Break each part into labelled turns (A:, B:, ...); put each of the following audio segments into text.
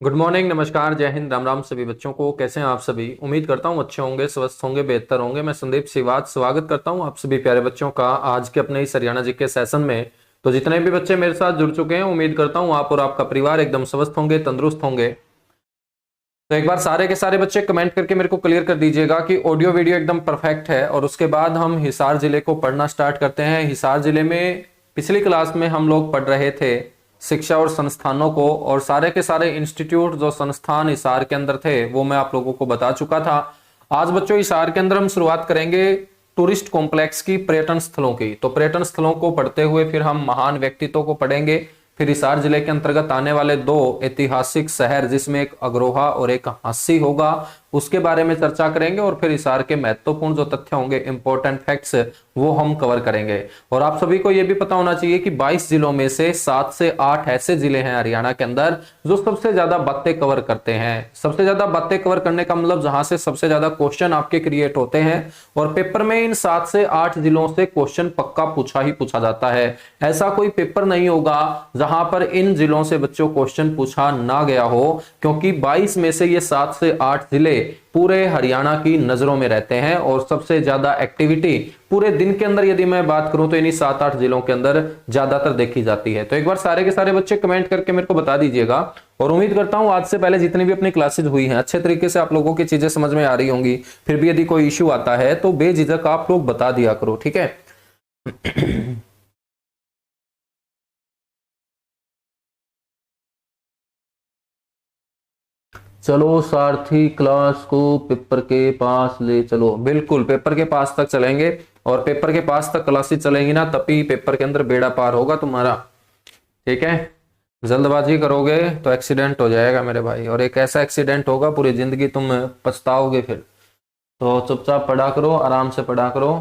A: Good morning, नमस्कार, जय हिंद, राम राम सभी बच्चों को। कैसे हैं आप सभी? उम्मीद करता हूँ अच्छे होंगे, स्वस्थ होंगे, बेहतर होंगे। मैं संदीप सिवात स्वागत करता हूँ आप सभी प्यारे बच्चों का आज के अपने इस हरियाणा जी के सेशन में। तो जितने भी बच्चे मेरे साथ जुड़ चुके हैं, उम्मीद करता हूँ आप और आपका परिवार एकदम स्वस्थ होंगे, तंदुरुस्त होंगे। तो एक बार सारे के सारे बच्चे कमेंट करके मेरे को क्लियर कर दीजिएगा कि ऑडियो वीडियो एकदम परफेक्ट है। और उसके बाद हम हिसार जिले को पढ़ना स्टार्ट करते हैं। हिसार जिले में पिछली क्लास में हम लोग पढ़ रहे थे शिक्षा और संस्थानों को, और सारे के सारे इंस्टीट्यूट जो संस्थान हिसार के अंदर थे वो मैं आप लोगों को बता चुका था। आज बच्चों हिसार के अंदर हम शुरुआत करेंगे टूरिस्ट कॉम्प्लेक्स की, पर्यटन स्थलों की। तो पर्यटन स्थलों को पढ़ते हुए फिर हम महान व्यक्तित्वों को पढ़ेंगे। फिर हिसार जिले के अंतर्गत आने वाले दो ऐतिहासिक शहर, जिसमें एक अग्रोहा और एक हांसी होगा, उसके बारे में चर्चा करेंगे। और फिर हिसार के महत्वपूर्ण जो तथ्य होंगे, इंपॉर्टेंट फैक्ट्स, वो हम कवर करेंगे। और आप सभी को यह भी पता होना चाहिए कि 22 जिलों में से 7 से 8 ऐसे जिले हैं हरियाणा के अंदर जो सबसे ज्यादा बातें कवर करते हैं। सबसे ज्यादा बातें कवर करने का मतलब जहां से सबसे ज्यादा क्वेश्चन आपके क्रिएट होते हैं। और पेपर में इन 7 से 8 जिलों से क्वेश्चन पक्का पूछा ही पूछा जाता है। ऐसा कोई पेपर नहीं होगा जहां पर इन जिलों से बच्चों क्वेश्चन पूछा ना गया हो, क्योंकि 22 में से ये 7 से 8 जिले पूरे हरियाणा की नजरों में रहते हैं। और सबसे ज्यादा एक्टिविटी पूरे दिन के अंदर यदि मैं बात करूं तो इन्हीं 7-8 जिलों के अंदर ज्यादातर देखी जाती है। तो एक बार सारे के सारे बच्चे कमेंट करके मेरे को बता दीजिएगा। और उम्मीद करता हूं आज से पहले जितनी भी अपनी क्लासेज हुई हैं अच्छे तरीके से आप लोगों की चीजें समझ में आ रही होंगी। फिर भी यदि कोई इश्यू आता है तो बेझिझक आप लोग बता दिया करो, ठीक है? चलो सारथी, क्लास को पेपर के पास ले चलो। बिल्कुल पेपर के पास तक चलेंगे, और पेपर के पास तक क्लासेस चलेंगी ना, तभी पेपर के अंदर बेड़ा पार होगा तुम्हारा, ठीक है? जल्दबाजी करोगे तो एक्सीडेंट हो जाएगा मेरे भाई, और एक ऐसा एक्सीडेंट होगा पूरी जिंदगी तुम पछताओगे फिर। तो चुपचाप पढ़ा करो, आराम से पढ़ा करो।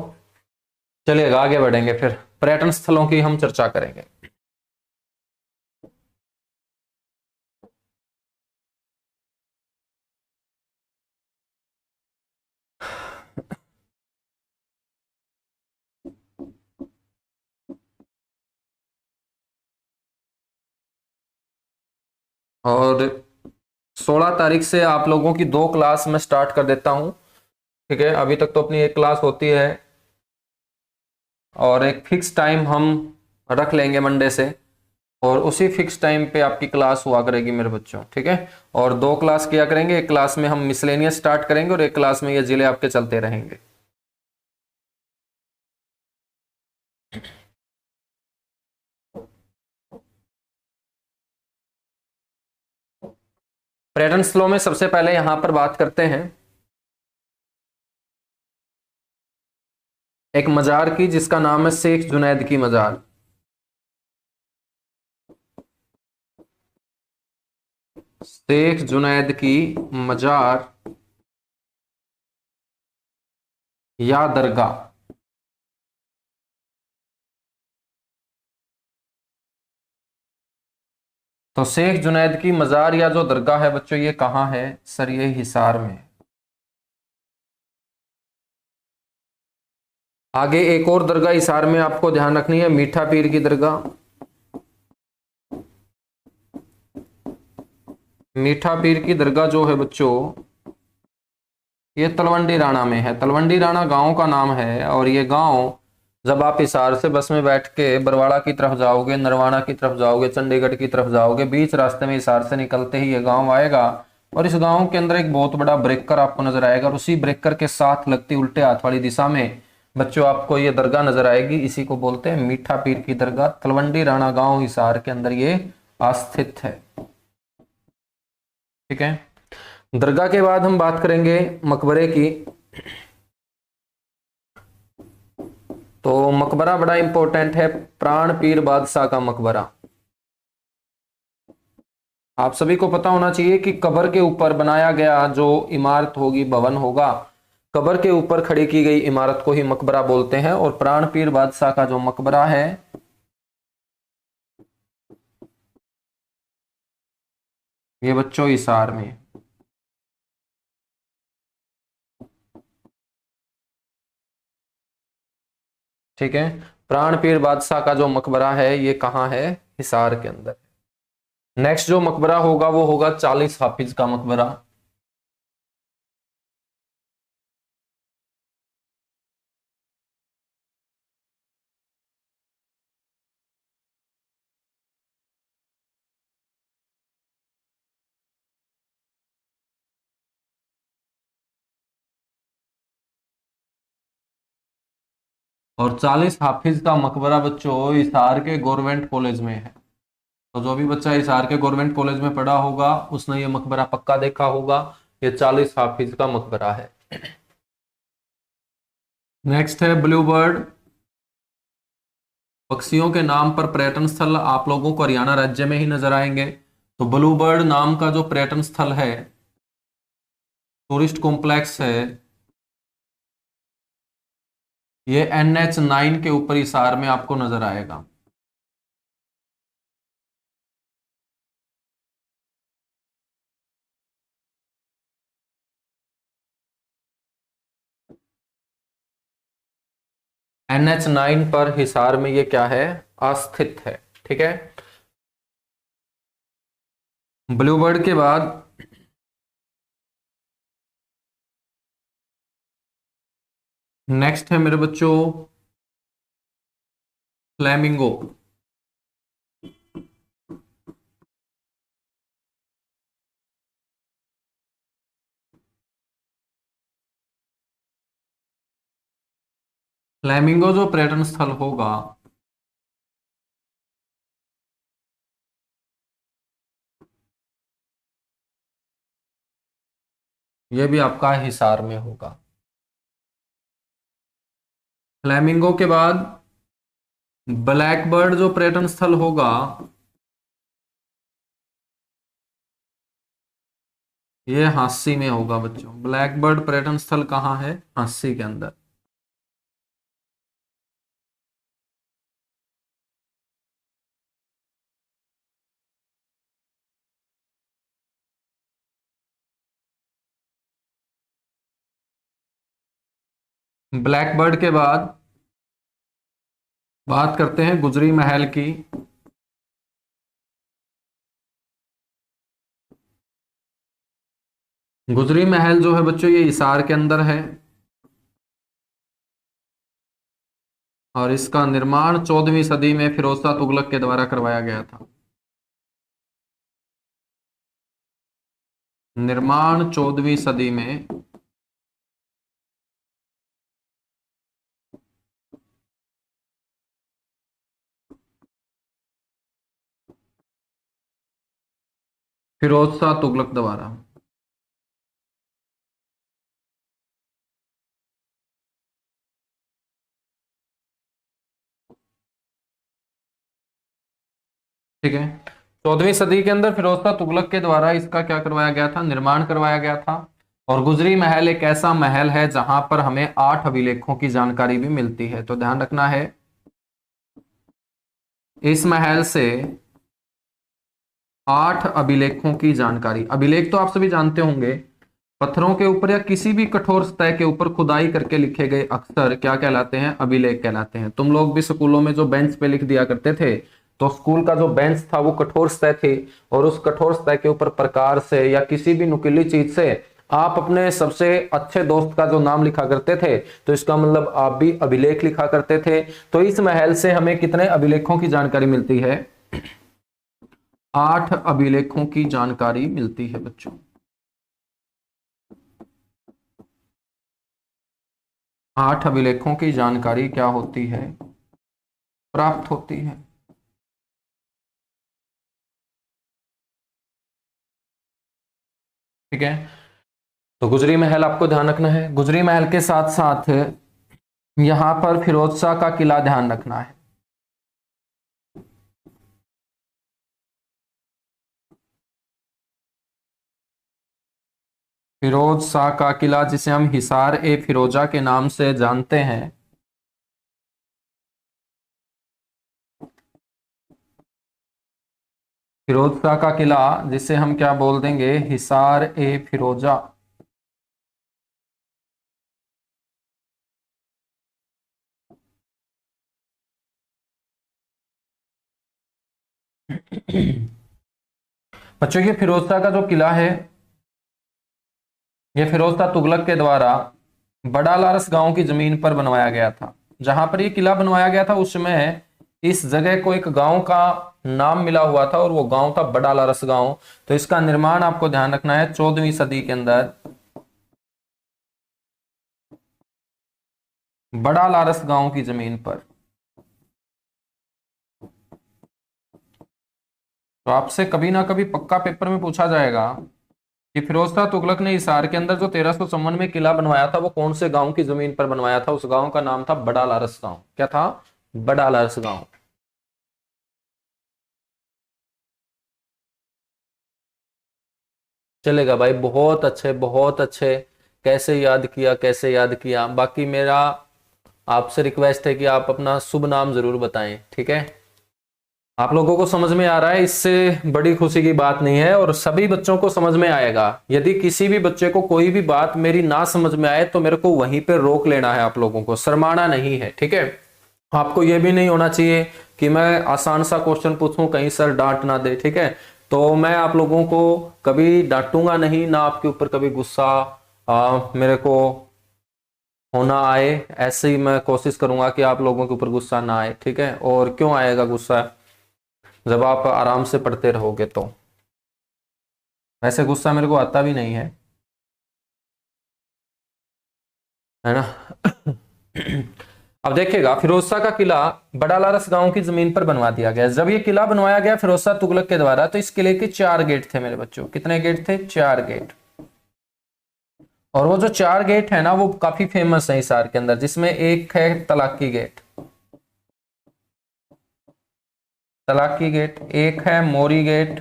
A: चलिएगा आगे बढ़ेंगे, फिर पर्यटन स्थलों की हम चर्चा करेंगे। और 16 तारीख से आप लोगों की 2 क्लास में स्टार्ट कर देता हूं, ठीक है? अभी तक तो अपनी एक क्लास होती है, और एक फिक्स टाइम हम रख लेंगे मंडे से, और उसी फिक्स टाइम पे आपकी क्लास हुआ करेगी मेरे बच्चों, ठीक है? और 2 क्लास किया करेंगे। एक क्लास में हम मिसलेनियस स्टार्ट करेंगे, और एक क्लास में ये जिले आपके चलते रहेंगे। पर्यटन स्थलों में सबसे पहले यहां पर बात करते हैं एक मजार की, जिसका नाम है शेख जुनैद की मजार। शेख जुनैद की मजार या दरगाह। तो शेख जुनैद की मजार या जो दरगाह है बच्चों, ये कहाँ है? सर ये हिसार में। आगे एक और दरगाह हिसार में आपको ध्यान रखनी है, मीठा पीर की दरगाह। मीठा पीर की दरगाह जो है बच्चों, ये तलवंडी राणा में है। तलवंडी राणा गांव का नाम है। और ये गांव जब आप हिसार से बस में बैठ के बरवाड़ा की तरफ जाओगे, नरवाना की तरफ जाओगे, चंडीगढ़ की तरफ जाओगे, बीच रास्ते में हिसार से निकलते ही ये गांव आएगा। और इस गांव के अंदर एक बहुत बड़ा ब्रेकर आपको नजर आएगा, और उसी ब्रेकर के साथ लगती उल्टे हाथ वाली दिशा में बच्चों आपको ये दरगाह नजर आएगी। इसी को बोलते हैं मीठा पीर की दरगाह। तलवंडी राणा गांव हिसार के अंदर ये स्थित है, ठीक है? दरगाह के बाद हम बात करेंगे मकबरे की। तो मकबरा बड़ा इंपॉर्टेंट है, प्राण पीर बादशाह का मकबरा। आप सभी को पता होना चाहिए कि कब्र के ऊपर बनाया गया जो इमारत होगी, भवन होगा, कब्र के ऊपर खड़ी की गई इमारत को ही मकबरा बोलते हैं। और प्राण पीर बादशाह का जो मकबरा है, ये बच्चों हिसार में। ठीक है, प्राण पीर बादशाह का जो मकबरा है ये कहाँ है? हिसार के अंदर। नेक्स्ट जो मकबरा होगा वो होगा 40 हाफिज का मकबरा। और 40 हाफिज का मकबरा बच्चों हिसार के गवर्नमेंट कॉलेज में है। तो जो भी बच्चा हिसार के गवर्नमेंट कॉलेज में पढ़ा होगा उसने ये मकबरा पक्का देखा होगा। ये 40 हाफिज का मकबरा है। नेक्स्ट है ब्लू बर्ड। पक्षियों के नाम पर पर्यटन स्थल आप लोगों को हरियाणा राज्य में ही नजर आएंगे। तो ब्लू बर्ड नाम का जो पर्यटन स्थल है, टूरिस्ट कॉम्प्लेक्स है, ये NH9 के ऊपर हिसार में आपको नजर आएगा। NH9 पर हिसार में ये क्या है, अस्थित है। ठीक है। ब्लू बर्ड के बाद नेक्स्ट है मेरे बच्चों फ्लैमिंगो। फ्लैमिंगो जो पर्यटन स्थल होगा ये भी आपका हिसार में होगा। फ्लैमिंगो के बाद ब्लैक बर्ड जो पर्यटन स्थल होगा ये हांसी में होगा बच्चों। ब्लैक बर्ड पर्यटन स्थल कहाँ है, हांसी के अंदर। ब्लैक बर्ड के बाद बात करते हैं गुजरी महल की। गुजरी महल जो है बच्चों ये हिसार के अंदर है और इसका निर्माण 14वीं सदी में फिरोज शाह तुगलक के द्वारा करवाया गया था। निर्माण 14वीं सदी में फिरोज शाह तुगलक द्वारा। ठीक है। 14वीं सदी के अंदर फिरोज शाह तुगलक के द्वारा इसका क्या करवाया गया था, निर्माण करवाया गया था। और गुजरी महल एक ऐसा महल है जहां पर हमें 8 अभिलेखों की जानकारी भी मिलती है। तो ध्यान रखना है इस महल से 8 अभिलेखों की जानकारी। अभिलेख तो आप सभी जानते होंगे, पत्थरों के ऊपर या किसी भी कठोर सतह के ऊपर खुदाई करके लिखे गए अक्षर क्या कहलाते हैं, अभिलेख कहलाते हैं। तुम लोग भी स्कूलों में जो बेंच पे लिख दिया करते थे, तो स्कूल का जो बेंच था वो कठोर सतह थी और उस कठोर सतह के ऊपर प्रकार से या किसी भी नुकीली चीज से आप अपने सबसे अच्छे दोस्त का जो नाम लिखा करते थे, तो इसका मतलब आप भी अभिलेख लिखा करते थे। तो इस महल से हमें कितने अभिलेखों की जानकारी मिलती है, 8 अभिलेखों की जानकारी मिलती है बच्चों। 8 अभिलेखों की जानकारी क्या होती है, प्राप्त होती है। ठीक है। तो गुजरी महल आपको ध्यान रखना है। गुजरी महल के साथ साथ यहां पर फिरोज शाह का किला ध्यान रखना है। फिरोज शाह का किला जिसे हम हिसार ए फिरोजा के नाम से जानते हैं, फिरोज शाह का किला जिसे हम क्या बोल देंगे, हिसार ए फिरोजा। बच्चों ये फिरोज शाह का जो किला है, ये फिरोज शाह तुगलक के द्वारा बड़ा लारस गांव की जमीन पर बनवाया गया था। जहां पर ये किला बनवाया गया था उस समय इस जगह को एक गांव का नाम मिला हुआ था और वो गांव था बड़ा लारस गांव। तो इसका निर्माण आपको ध्यान रखना है 14वीं सदी के अंदर बड़ा लारस गांव की जमीन पर। तो आपसे कभी ना कभी पक्का पेपर में पूछा जाएगा कि फिरोज शाह तुगलक ने हिसार के अंदर जो 1351 में किला बनवाया था वो कौन से गांव की जमीन पर बनवाया था। उस गांव का नाम था बड़ा लारस गांव। क्या था? बड़ा लारस गांव। चलेगा भाई, बहुत अच्छे बहुत अच्छे। कैसे याद किया, कैसे याद किया। बाकी मेरा आपसे रिक्वेस्ट है कि आप अपना शुभ नाम जरूर बताएं, ठीक है। आप लोगों को समझ में आ रहा है, इससे बड़ी खुशी की बात नहीं है और सभी बच्चों को समझ में आएगा। यदि किसी भी बच्चे को कोई भी बात मेरी ना समझ में आए तो मेरे को वहीं पे रोक लेना है। आप लोगों को शर्माना नहीं है, ठीक है। आपको यह भी नहीं होना चाहिए कि मैं आसान सा क्वेश्चन पूछूं कहीं सर डांट ना दे, ठीक है। तो मैं आप लोगों को कभी डांटूंगा नहीं, ना आपके ऊपर कभी गुस्सा मेरे को होना आए। ऐसे ही मैं कोशिश करूंगा कि आप लोगों के ऊपर गुस्सा ना आए, ठीक है। और क्यों आएगा गुस्सा? जब आप आराम से पढ़ते रहोगे तो। वैसे गुस्सा मेरे को आता भी नहीं है ना। अब देखिएगा, फिरोज शाह का किला बड़ा लारस गांव की जमीन पर बनवा दिया गया। जब ये किला बनवाया गया फिरोज शाह तुगलक के द्वारा तो इस किले के 4 गेट थे मेरे बच्चों। कितने गेट थे? 4 गेट। और वो जो 4 गेट है ना वो काफी फेमस है हिसार के अंदर, जिसमें एक है तलाकी गेट, तलाकी गेट, एक है मोरी गेट,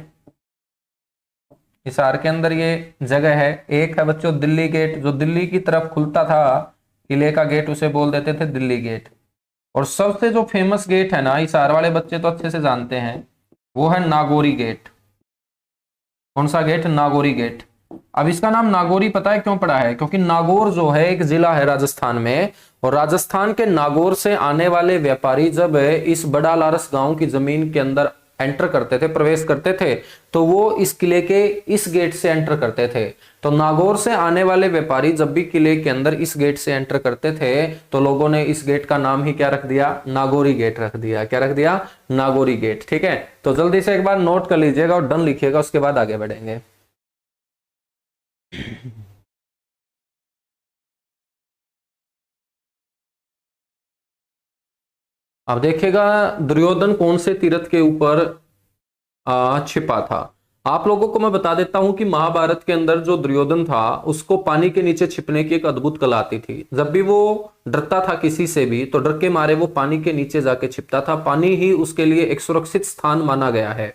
A: हिसार के अंदर ये जगह है। एक है बच्चों दिल्ली गेट, जो दिल्ली की तरफ खुलता था किले का गेट, उसे बोल देते थे दिल्ली गेट। और सबसे जो फेमस गेट है ना, हिसार वाले बच्चे तो अच्छे से जानते हैं, वो है नागौरी गेट। कौन सा गेट? नागौरी गेट। अब इसका नाम नागौरी पता है क्यों पड़ा है? क्योंकि नागौर जो है एक जिला है राजस्थान में, और राजस्थान के नागौर से आने वाले व्यापारी जब इस बड़ा लारस गांव की जमीन के अंदर एंटर करते थे, प्रवेश करते थे, तो वो इस किले के इस गेट से एंटर करते थे। तो नागौर से आने वाले व्यापारी जब भी किले के अंदर इस गेट से एंटर करते थे तो लोगों ने इस गेट का नाम ही क्या रख दिया? नागौरी गेट रख दिया। क्या रख दिया? नागौरी गेट, ठीक है। तो जल्दी से एक बार नोट कर लीजिएगा और डन लिखिएगा, उसके बाद आगे बढ़ेंगे। अब देखिएगा, दुर्योधन कौन से तीर्थ के ऊपर छिपा था। आप लोगों को मैं बता देता हूं कि महाभारत के अंदर जो दुर्योधन था उसको पानी के नीचे छिपने की एक अद्भुत कला आती थी। जब भी वो डरता था किसी से भी तो डर के मारे वो पानी के नीचे जाके छिपता था। पानी ही उसके लिए एक सुरक्षित स्थान माना गया है।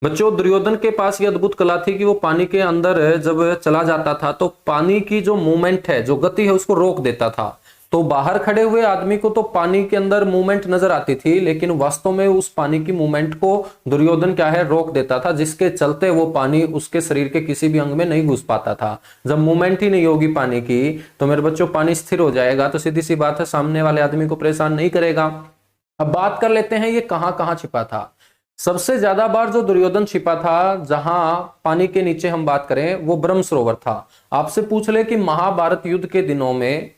A: बच्चों, दुर्योधन के पास ये अद्भुत कला थी कि वो पानी के अंदर जब चला जाता था तो पानी की जो मूवमेंट है, जो गति है, उसको रोक देता था। तो बाहर खड़े हुए आदमी को तो पानी के अंदर मूवमेंट नजर आती थी, लेकिन वास्तव में उस पानी की मूवमेंट को दुर्योधन क्या है? रोक देता था, जिसके चलते वो पानी उसके शरीर के किसी भी अंग में नहीं घुस पाता था। जब मूवमेंट ही नहीं होगी पानी की तो मेरे बच्चों पानी स्थिर हो जाएगा, तो सीधी सी बात है सामने वाले आदमी को परेशान नहीं करेगा। अब बात कर लेते हैं ये कहां कहां छिपा था। सबसे ज्यादा बार जो दुर्योधन छिपा था, जहां पानी के नीचे हम बात करें, वो ब्रह्म सरोवर था। आपसे पूछ ले कि महाभारत युद्ध के दिनों में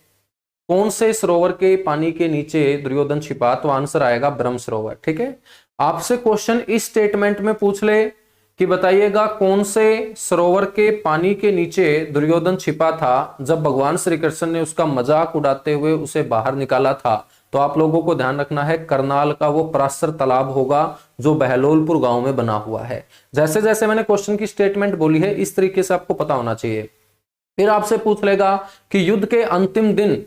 A: कौन से सरोवर के पानी के नीचे दुर्योधन छिपा, तो आंसर आएगा ब्रह्म सरोवर, ठीक है। आपसे क्वेश्चन इस स्टेटमेंट में पूछ ले कि बताइएगा कौन से सरोवर के पानी के नीचे दुर्योधन छिपा था जब भगवान श्री कृष्ण ने उसका मजाक उड़ाते हुए उसे बाहर निकाला था। तो आप लोगों को ध्यान रखना है, करनाल का वो पराशर तालाब होगा जो बहलोलपुर गांव में बना हुआ है। जैसे जैसे मैंने क्वेश्चन की स्टेटमेंट बोली है इस तरीके से आपको पता होना चाहिए। फिर आपसे पूछ लेगा कि युद्ध के अंतिम दिन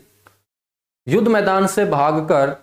A: युद्ध मैदान से भागकर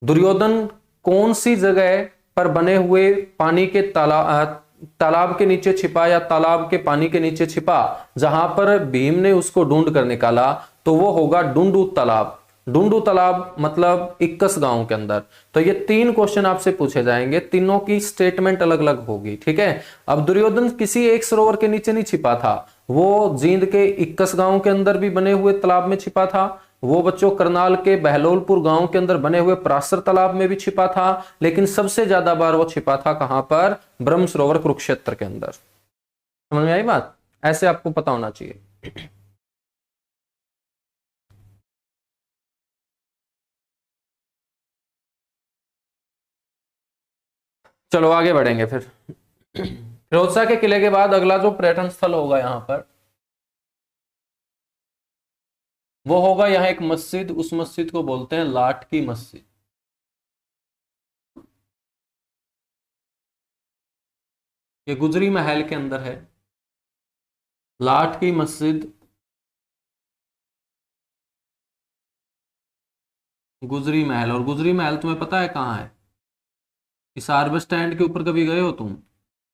A: दुर्योधन कौन सी जगह पर बने हुए पानी के तालाब के नीचे छिपा, या तालाब के पानी के नीचे छिपा जहां पर भीम ने उसको ढूंढ कर निकाला, तो वो होगा डुंडू तालाब। डुंडू तालाब मतलब इक्कस गांव के अंदर। तो ये 3 क्वेश्चन आपसे पूछे जाएंगे, तीनों की स्टेटमेंट अलग अलग होगी, ठीक है। अब दुर्योधन किसी एक सरोवर के नीचे नहीं छिपा था, वो जींद के इक्कस गांव के अंदर भी बने हुए तालाब में छिपा था, वो बच्चों करनाल के बहलोलपुर गांव के अंदर बने हुए पराशर तालाब में भी छिपा था, लेकिन सबसे ज्यादा बार वो छिपा था कहां पर? ब्रह्म सरोवर कुरुक्षेत्र के अंदर। समझ में आई बात? ऐसे आपको पता होना चाहिए। चलो आगे बढ़ेंगे फिर। फिरोज शाह के किले के बाद अगला जो पर्यटन स्थल होगा यहां पर, वो होगा यहाँ एक मस्जिद। उस मस्जिद को बोलते हैं लाट की मस्जिद। ये गुजरी महल के अंदर है, लाट की मस्जिद, गुजरी महल। और गुजरी महल तुम्हें पता है कहाँ है? हिसार बस स्टैंड के ऊपर कभी गए हो तुम?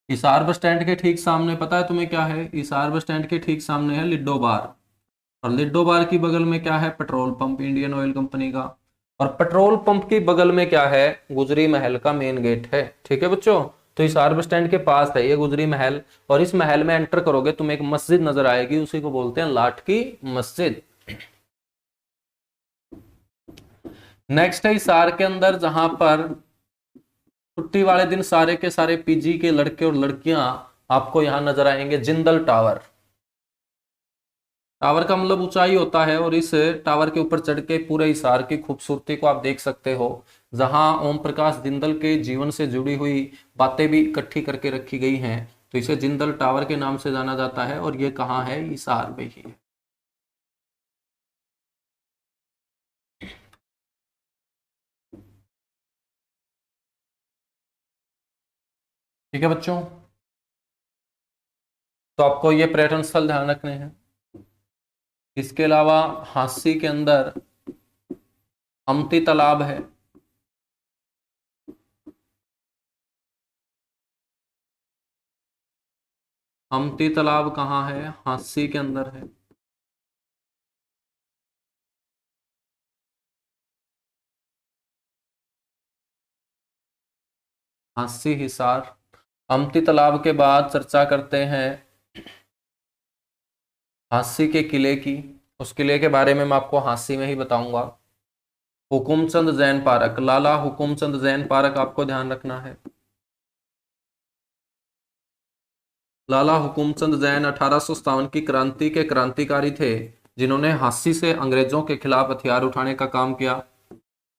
A: हिसार बस स्टैंड के ठीक सामने पता है तुम्हें क्या है? हिसार बस स्टैंड के ठीक सामने है लिड्डो बार, और लिड्डो बार की बगल में क्या है? Petrol pump, Indian oil company का। और पेट्रोल पंप की बगल में क्या है? गुजरी महल का मेन गेट है। ठीक है बच्चों, तो हिसार बस स्टैंड के पास है ये गुजरी महल, और इस महल में एंटर करोगे तुम्हें एक मस्जिद नजर आएगी, उसी को बोलते हैं लाट की मस्जिद। नेक्स्ट है हिसार के अंदर, जहां पर छुट्टी वाले दिन सारे के सारे पीजी के लड़के और लड़कियां आपको यहां नजर आएंगे। जिंदल टावर, टावर का मतलब ऊंचाई होता है, और इस टावर के ऊपर चढ़ के पूरे हिसार की खूबसूरती को आप देख सकते हो, जहां ओम प्रकाश जिंदल के जीवन से जुड़ी हुई बातें भी इकट्ठी करके रखी गई हैं। तो इसे जिंदल टावर के नाम से जाना जाता है, और ये कहाँ है? हिसार में ही है। ठीक है बच्चों, तो आपको ये पर्यटन स्थल ध्यान रखने हैं। इसके अलावा हांसी के अंदर अमती तालाब है। अमती तालाब कहाँ है? हांसी के अंदर है। हांसी हिसार। अमती तालाब के बाद चर्चा करते हैं हांसी के किले की। उस किले के बारे में मैं आपको हांसी में ही बताऊंगा। हुकुमचंद जैन पार्क, लाला हुकुमचंद जैन पार्क आपको ध्यान रखना है। लाला हुकुमचंद जैन 1857 की क्रांति के क्रांतिकारी थे, जिन्होंने हांसी से अंग्रेजों के खिलाफ हथियार उठाने का काम किया,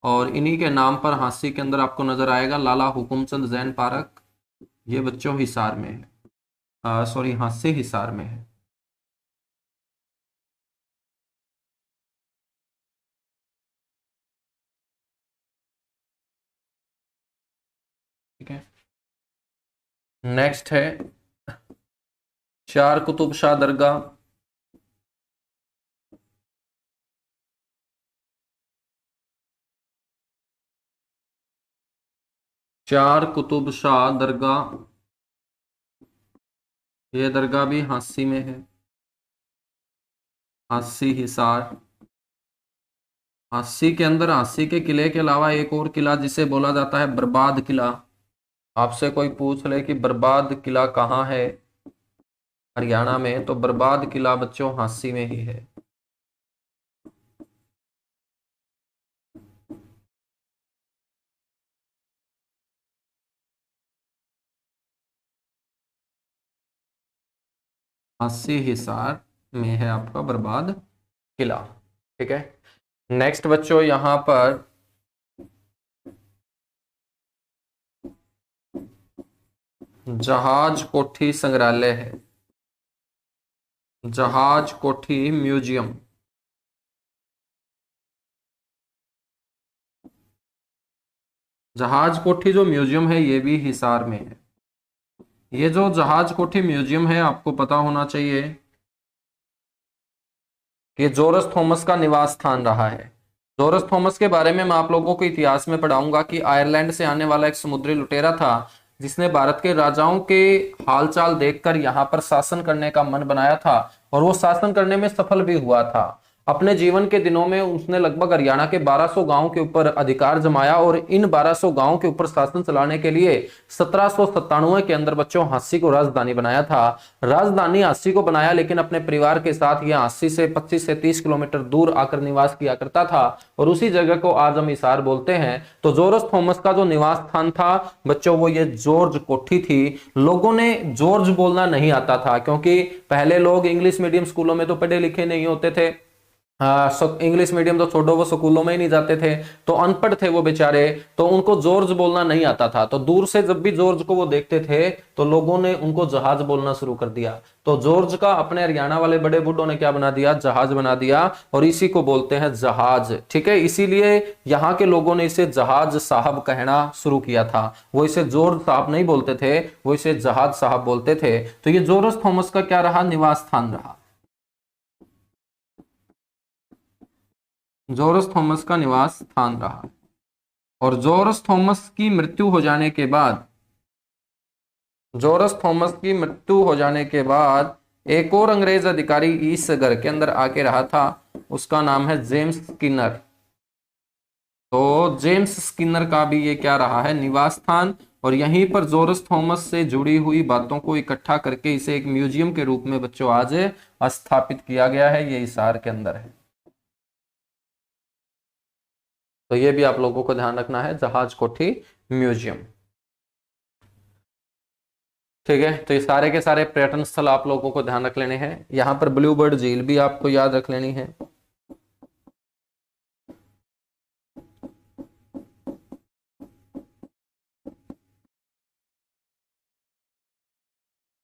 A: और इन्हीं के नाम पर हांसी के अंदर आपको नजर आएगा लाला हुकुमचंद जैन पार्क। ये बच्चों हिसार में है, सॉरी हांसी हिसार में है। ठीक है, नेक्स्ट है चार कुतुब शाह दरगाह। चार कुतुब शाह दरगाह, ये दरगाह भी हांसी में है, हांसी हिसार। हांसी के अंदर हांसी के किले के अलावा एक और किला जिसे बोला जाता है बर्बाद किला। आपसे कोई पूछ ले कि बर्बाद किला कहाँ है हरियाणा में, तो बर्बाद किला बच्चों हांसी में ही है। हांसी हिसार में है आपका बर्बाद किला। ठीक है, नेक्स्ट बच्चों यहां पर जहाज कोठी संग्रहालय है, जहाज कोठी म्यूजियम। जहाज कोठी जो म्यूजियम है ये भी हिसार में है। ये जो जहाज कोठी म्यूजियम है आपको पता होना चाहिए कि जॉर्ज थॉमस का निवास स्थान रहा है। जॉर्ज थॉमस के बारे में मैं आप लोगों को इतिहास में पढ़ाऊंगा कि आयरलैंड से आने वाला एक समुद्री लुटेरा था, जिसने भारत के राजाओं के हालचाल देखकर यहाँ पर शासन करने का मन बनाया था, और वो शासन करने में सफल भी हुआ था। अपने जीवन के दिनों में उसने लगभग हरियाणा के 1200 गांव के ऊपर अधिकार जमाया और इन 1200 गांव के ऊपर शासन चलाने के लिए 1797 के अंदर बच्चों हांसी को राजधानी बनाया था। राजधानी हांसी को बनाया, लेकिन अपने परिवार के साथ यह हांसी से 25 से 30 किलोमीटर दूर आकर निवास किया करता था और उसी जगह को आज हम हिसार बोलते हैं। तो जॉर्ज थॉमस का जो निवास स्थान था बच्चों वो ये जॉर्ज कोठी थी। लोगों ने जॉर्ज बोलना नहीं आता था, क्योंकि पहले लोग इंग्लिश मीडियम स्कूलों में तो पढ़े लिखे नहीं होते थे। इंग्लिश मीडियम तो छोड़ो, वो स्कूलों में ही नहीं जाते थे, तो अनपढ़ थे वो बेचारे, तो उनको जॉर्ज बोलना नहीं आता था। तो दूर से जब भी जॉर्ज को वो देखते थे तो लोगों ने उनको जहाज बोलना शुरू कर दिया। तो जॉर्ज का अपने हरियाणा वाले बड़े बुड्ढों ने क्या बना दिया, जहाज बना दिया, और इसी को बोलते हैं जहाज। ठीक है, इसीलिए यहाँ के लोगों ने इसे जहाज साहब कहना शुरू किया था। वो इसे जॉर्ज साहब नहीं बोलते थे, वो इसे जहाज साहब बोलते थे। तो ये जॉर्ज थॉमस का क्या रहा, निवास स्थान रहा। जॉर्ज थॉमस का निवास स्थान रहा। और जॉर्ज थॉमस की मृत्यु हो जाने के बाद, जॉर्ज थॉमस की मृत्यु हो जाने के बाद एक और अंग्रेज अधिकारी इस घर के अंदर आके रहा था, उसका नाम है जेम्स स्किनर। तो जेम्स स्किनर का भी ये क्या रहा है, निवास स्थान। और यहीं पर जॉर्ज थॉमस से जुड़ी हुई बातों को इकट्ठा करके इसे एक म्यूजियम के रूप में बच्चों आज स्थापित किया गया है, ये हिसार के अंदर है। तो ये भी आप लोगों को ध्यान रखना है, जहाज कोठी म्यूजियम। ठीक है, तो ये सारे के सारे पर्यटन स्थल आप लोगों को ध्यान रख लेने हैं। यहां पर ब्लू बर्ड झील भी आपको याद रख लेनी है।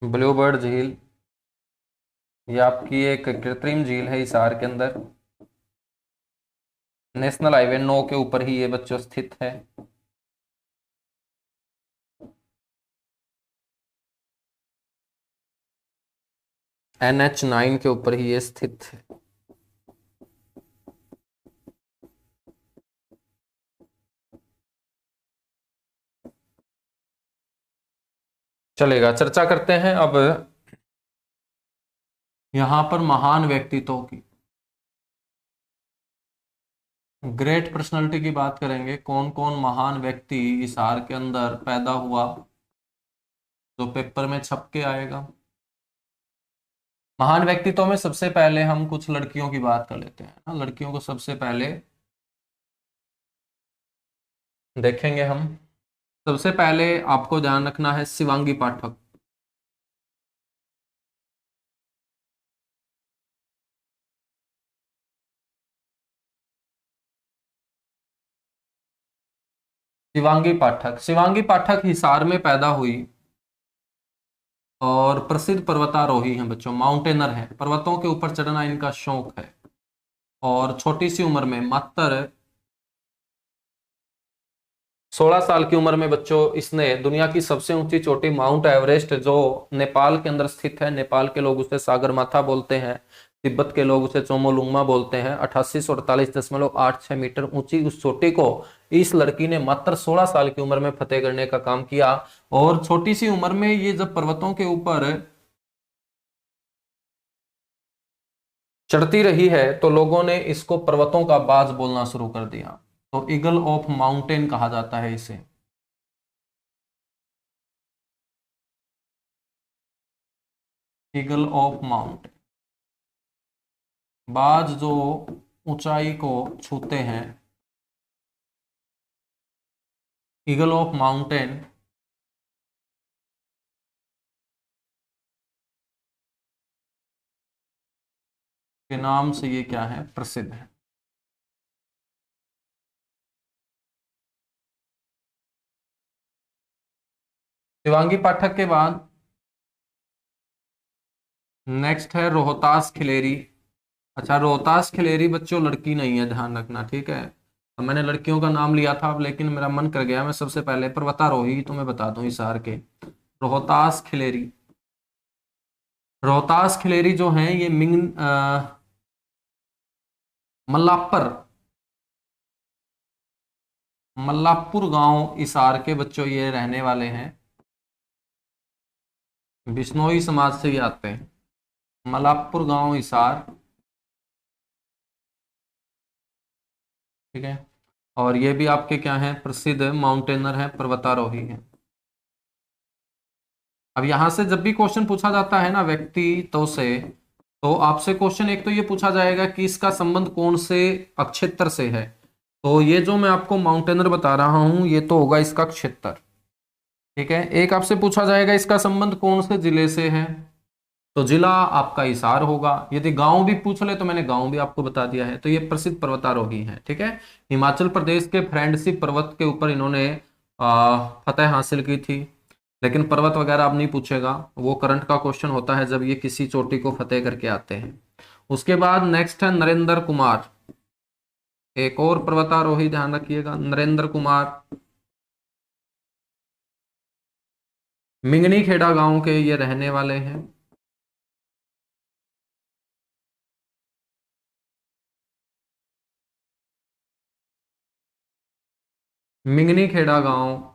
A: ब्लू बर्ड झील ये आपकी एक कृत्रिम झील है हिसार के अंदर। नेशनल हाईवे 9 के ऊपर ही ये बच्चों स्थित है। NH9 के ऊपर ही ये स्थित है। चलेगा, चर्चा करते हैं अब यहां पर महान व्यक्तित्वों की। ग्रेट पर्सनालिटी की बात करेंगे, कौन कौन महान व्यक्ति हिसार के अंदर पैदा हुआ, जो पेपर में छप के आएगा। महान व्यक्तित्व में सबसे पहले हम कुछ लड़कियों की बात कर लेते हैं ना। लड़कियों को सबसे पहले देखेंगे हम। सबसे पहले आपको ध्यान रखना है शिवांगी पाठक। शिवांगी पाठक, शिवांगी पाठक हिसार में पैदा हुई और प्रसिद्ध पर्वतारोही हैं बच्चों, माउंटेनर हैं, पर्वतों के ऊपर चढ़ना इनका शौक है। और छोटी सी उम्र में, मात्र 16 साल की उम्र में बच्चों इसने दुनिया की सबसे ऊंची चोटी माउंट एवरेस्ट, जो नेपाल के अंदर स्थित है, नेपाल के लोग उसे सागर माथा बोलते हैं, तिब्बत के लोग उसे चोमोलुंगमा बोलते हैं, 8848.86 मीटर ऊंची उस चोटी को इस लड़की ने मात्र 16 साल की उम्र में फतेह करने का काम किया। और छोटी सी उम्र में ये जब पर्वतों के ऊपर चढ़ती रही है तो लोगों ने इसको पर्वतों का बाज बोलना शुरू कर दिया। तो ईगल ऑफ माउंटेन कहा जाता है इसे। ईगल ऑफ माउंटेन, बाज जो ऊंचाई को छूते हैं, ईगल ऑफ माउंटेन के नाम से ये क्या है, प्रसिद्ध है। शिवांगी पाठक के बाद नेक्स्ट है रोहतास खिलेरी। अच्छा, रोहतास खिलेरी बच्चों लड़की नहीं है, ध्यान रखना, ठीक है। अब मैंने लड़कियों का नाम लिया था लेकिन मेरा मन कर गया, मैं सबसे पहले पर्वतारोही तो मैं बता दूं हिसार के, रोहतास खिलेरी। रोहतास खिलेरी जो हैं ये मल्लापर, मल्लापुर गांव हिसार के बच्चों ये रहने वाले हैं। बिश्नोई समाज से ये आते हैं। मल्लापुर गांव हिसार ठीक है। और ये भी आपके क्या है, प्रसिद्ध माउंटेनर है, पर्वतारोही है। अब यहां से जब भी क्वेश्चन पूछा जाता है ना व्यक्तित्व से, तो आपसे क्वेश्चन एक तो ये पूछा जाएगा कि इसका संबंध कौन से अक्षेत्र से है। तो ये जो मैं आपको माउंटेनर बता रहा हूं ये तो होगा इसका क्षेत्र। ठीक है। एक आपसे पूछा जाएगा इसका संबंध कौन से जिले से है, तो जिला आपका हिसार होगा। यदि गांव भी पूछ ले तो मैंने गांव भी आपको बता दिया है। तो ये प्रसिद्ध पर्वतारोही है। ठीक है। हिमाचल प्रदेश के फ्रेंडशिप पर्वत के ऊपर इन्होंने फतह हासिल की थी। लेकिन पर्वत वगैरह अब नहीं पूछेगा, वो करंट का क्वेश्चन होता है जब ये किसी चोटी को फतेह करके आते हैं। उसके बाद नेक्स्ट है नरेंद्र कुमार, एक और पर्वतारोही, ध्यान रखिएगा नरेंद्र कुमार। मिंगनी खेड़ा गांव के ये रहने वाले हैं। मिंगनी खेड़ा गांव,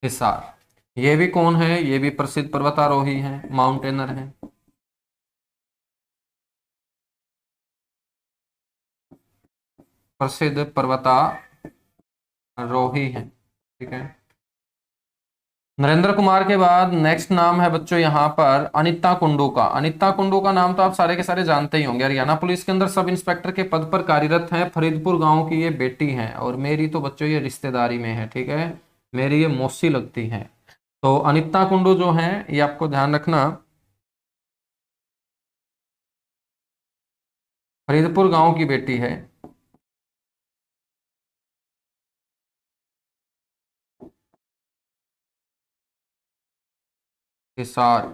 A: हिसार। ये भी कौन है, ये भी प्रसिद्ध पर्वतारोही हैं, माउंटेनर हैं। प्रसिद्ध पर्वतारोही हैं। ठीक है। नरेंद्र कुमार के बाद नेक्स्ट नाम है बच्चों यहाँ पर अनिता कुंडू का। अनिता कुंडू का नाम तो आप सारे के सारे जानते ही होंगे, हरियाणा पुलिस के अंदर सब इंस्पेक्टर के पद पर कार्यरत हैं। फरीदपुर गांव की ये बेटी हैं और मेरी तो बच्चों ये रिश्तेदारी में है। ठीक है, मेरी ये मौसी लगती हैं। तो अनिता कुंडू जो है ये आपको ध्यान रखना, फरीदपुर गांव की बेटी है। हिसार।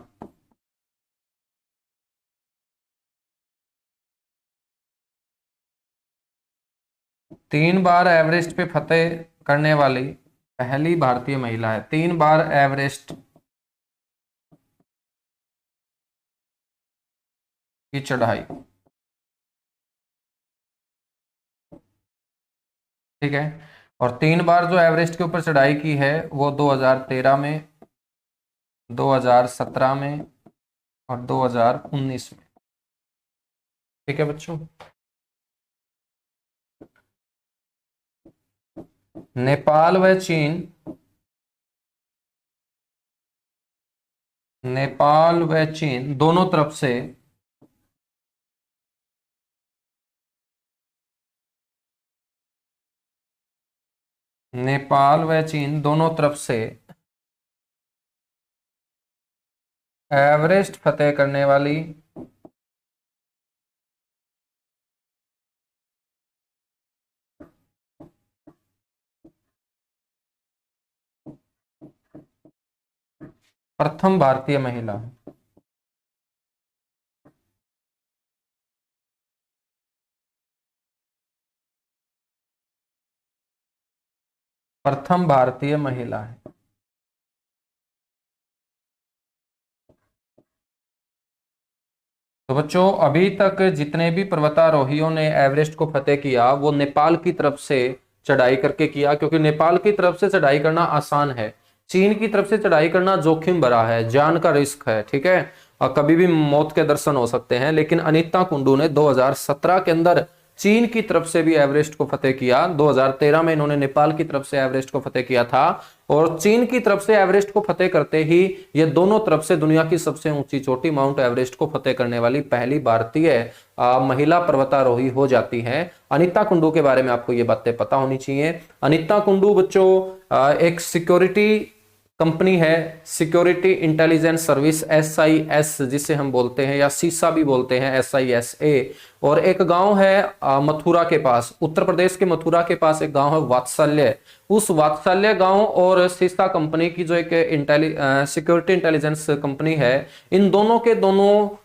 A: 3 बार एवरेस्ट पे फतेह करने वाली पहली भारतीय महिला है। 3 बार एवरेस्ट की चढ़ाई। ठीक है। और 3 बार जो एवरेस्ट के ऊपर चढ़ाई की है वो 2013 में, 2017 में और 2019 में। ठीक है बच्चों। नेपाल व चीन, नेपाल व चीन दोनों तरफ से नेपाल व चीन दोनों तरफ से एवरेस्ट फतेह करने वाली प्रथम भारतीय महिला है। प्रथम भारतीय महिला है। तो बच्चों अभी तक जितने भी पर्वतारोहियों ने एवरेस्ट को फतेह किया वो नेपाल की तरफ से चढ़ाई करके किया, क्योंकि नेपाल की तरफ से चढ़ाई करना आसान है। चीन की तरफ से चढ़ाई करना जोखिम भरा है, जान का रिस्क है। ठीक है, और कभी भी मौत के दर्शन हो सकते हैं। लेकिन अनीता कुंडू ने 2017 के अंदर चीन की तरफ से भी एवरेस्ट को फतेह किया। 2013 में इन्होंने नेपाल की तरफ से एवरेस्ट को फतेह किया था। और चीन की तरफ से एवरेस्ट को फतेह करते ही ये दोनों तरफ से दुनिया की सबसे ऊंची चोटी माउंट एवरेस्ट को फतेह करने वाली पहली भारतीय महिला पर्वतारोही हो जाती है। अनीता कुंडू के बारे में आपको ये बातें पता होनी चाहिए। अनीता कुंडू बच्चों एक सिक्योरिटी कंपनी है, सिक्योरिटी इंटेलिजेंस सर्विस, SIS जिसे हम बोलते हैं, या सीसा भी बोलते हैं, SISA। और एक गांव है मथुरा के पास, उत्तर प्रदेश के मथुरा के पास एक गांव है वात्सल्य। उस वात्सल्य गांव और सीसा कंपनी की जो एक सिक्योरिटी इंटेलिजेंस कंपनी है, इन दोनों के दोनों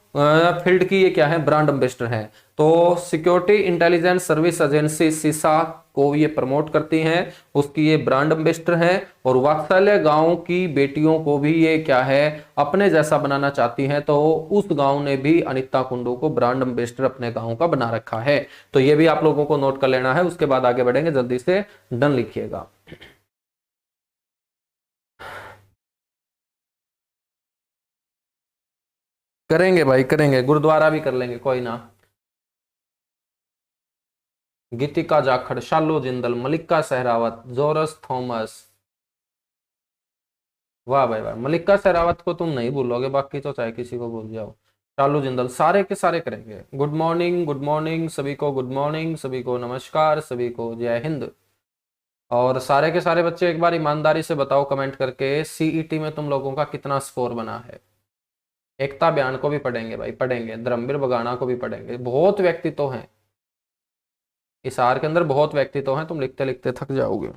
A: फील्ड की ये क्या है, ब्रांड एम्बेसडर हैं। तो सिक्योरिटी इंटेलिजेंस सर्विस एजेंसी सीसा को ये प्रमोट करती हैं, उसकी ये ब्रांड एम्बेसडर हैं। और वात्सल्य गांव की बेटियों को भी ये क्या है, अपने जैसा बनाना चाहती हैं। तो उस गांव ने भी अनीता कुंडू को ब्रांड एम्बेसडर अपने गांव का बना रखा है। तो ये भी आप लोगों को नोट कर लेना है। उसके बाद आगे बढ़ेंगे, जल्दी से डन लिखिएगा। करेंगे भाई करेंगे, गुरुद्वारा भी कर लेंगे, कोई ना। गीतिका जाखड़, शालू जिंदल, मलिका सहरावत, जोरस थॉमस। वाह भाई वाह, मलिका शेरावत को तुम नहीं भूलोगे, बाकी तो चाहे किसी को भूल जाओ। शालू जिंदल, सारे के सारे करेंगे। गुड मॉर्निंग सभी को, गुड मॉर्निंग सभी को, नमस्कार सभी को, जय हिंद। और सारे के सारे बच्चे एक बार ईमानदारी से बताओ कमेंट करके, सीईटी में तुम लोगों का कितना स्कोर बना है। एकता बयान को भी पढ़ेंगे भाई, पढ़ेंगे। धर्मवीर बगाना को भी पढ़ेंगे। बहुत व्यक्ति तो हैं इस आर के अंदर, बहुत व्यक्ति तो हैं, तुम लिखते लिखते थक जाओगे।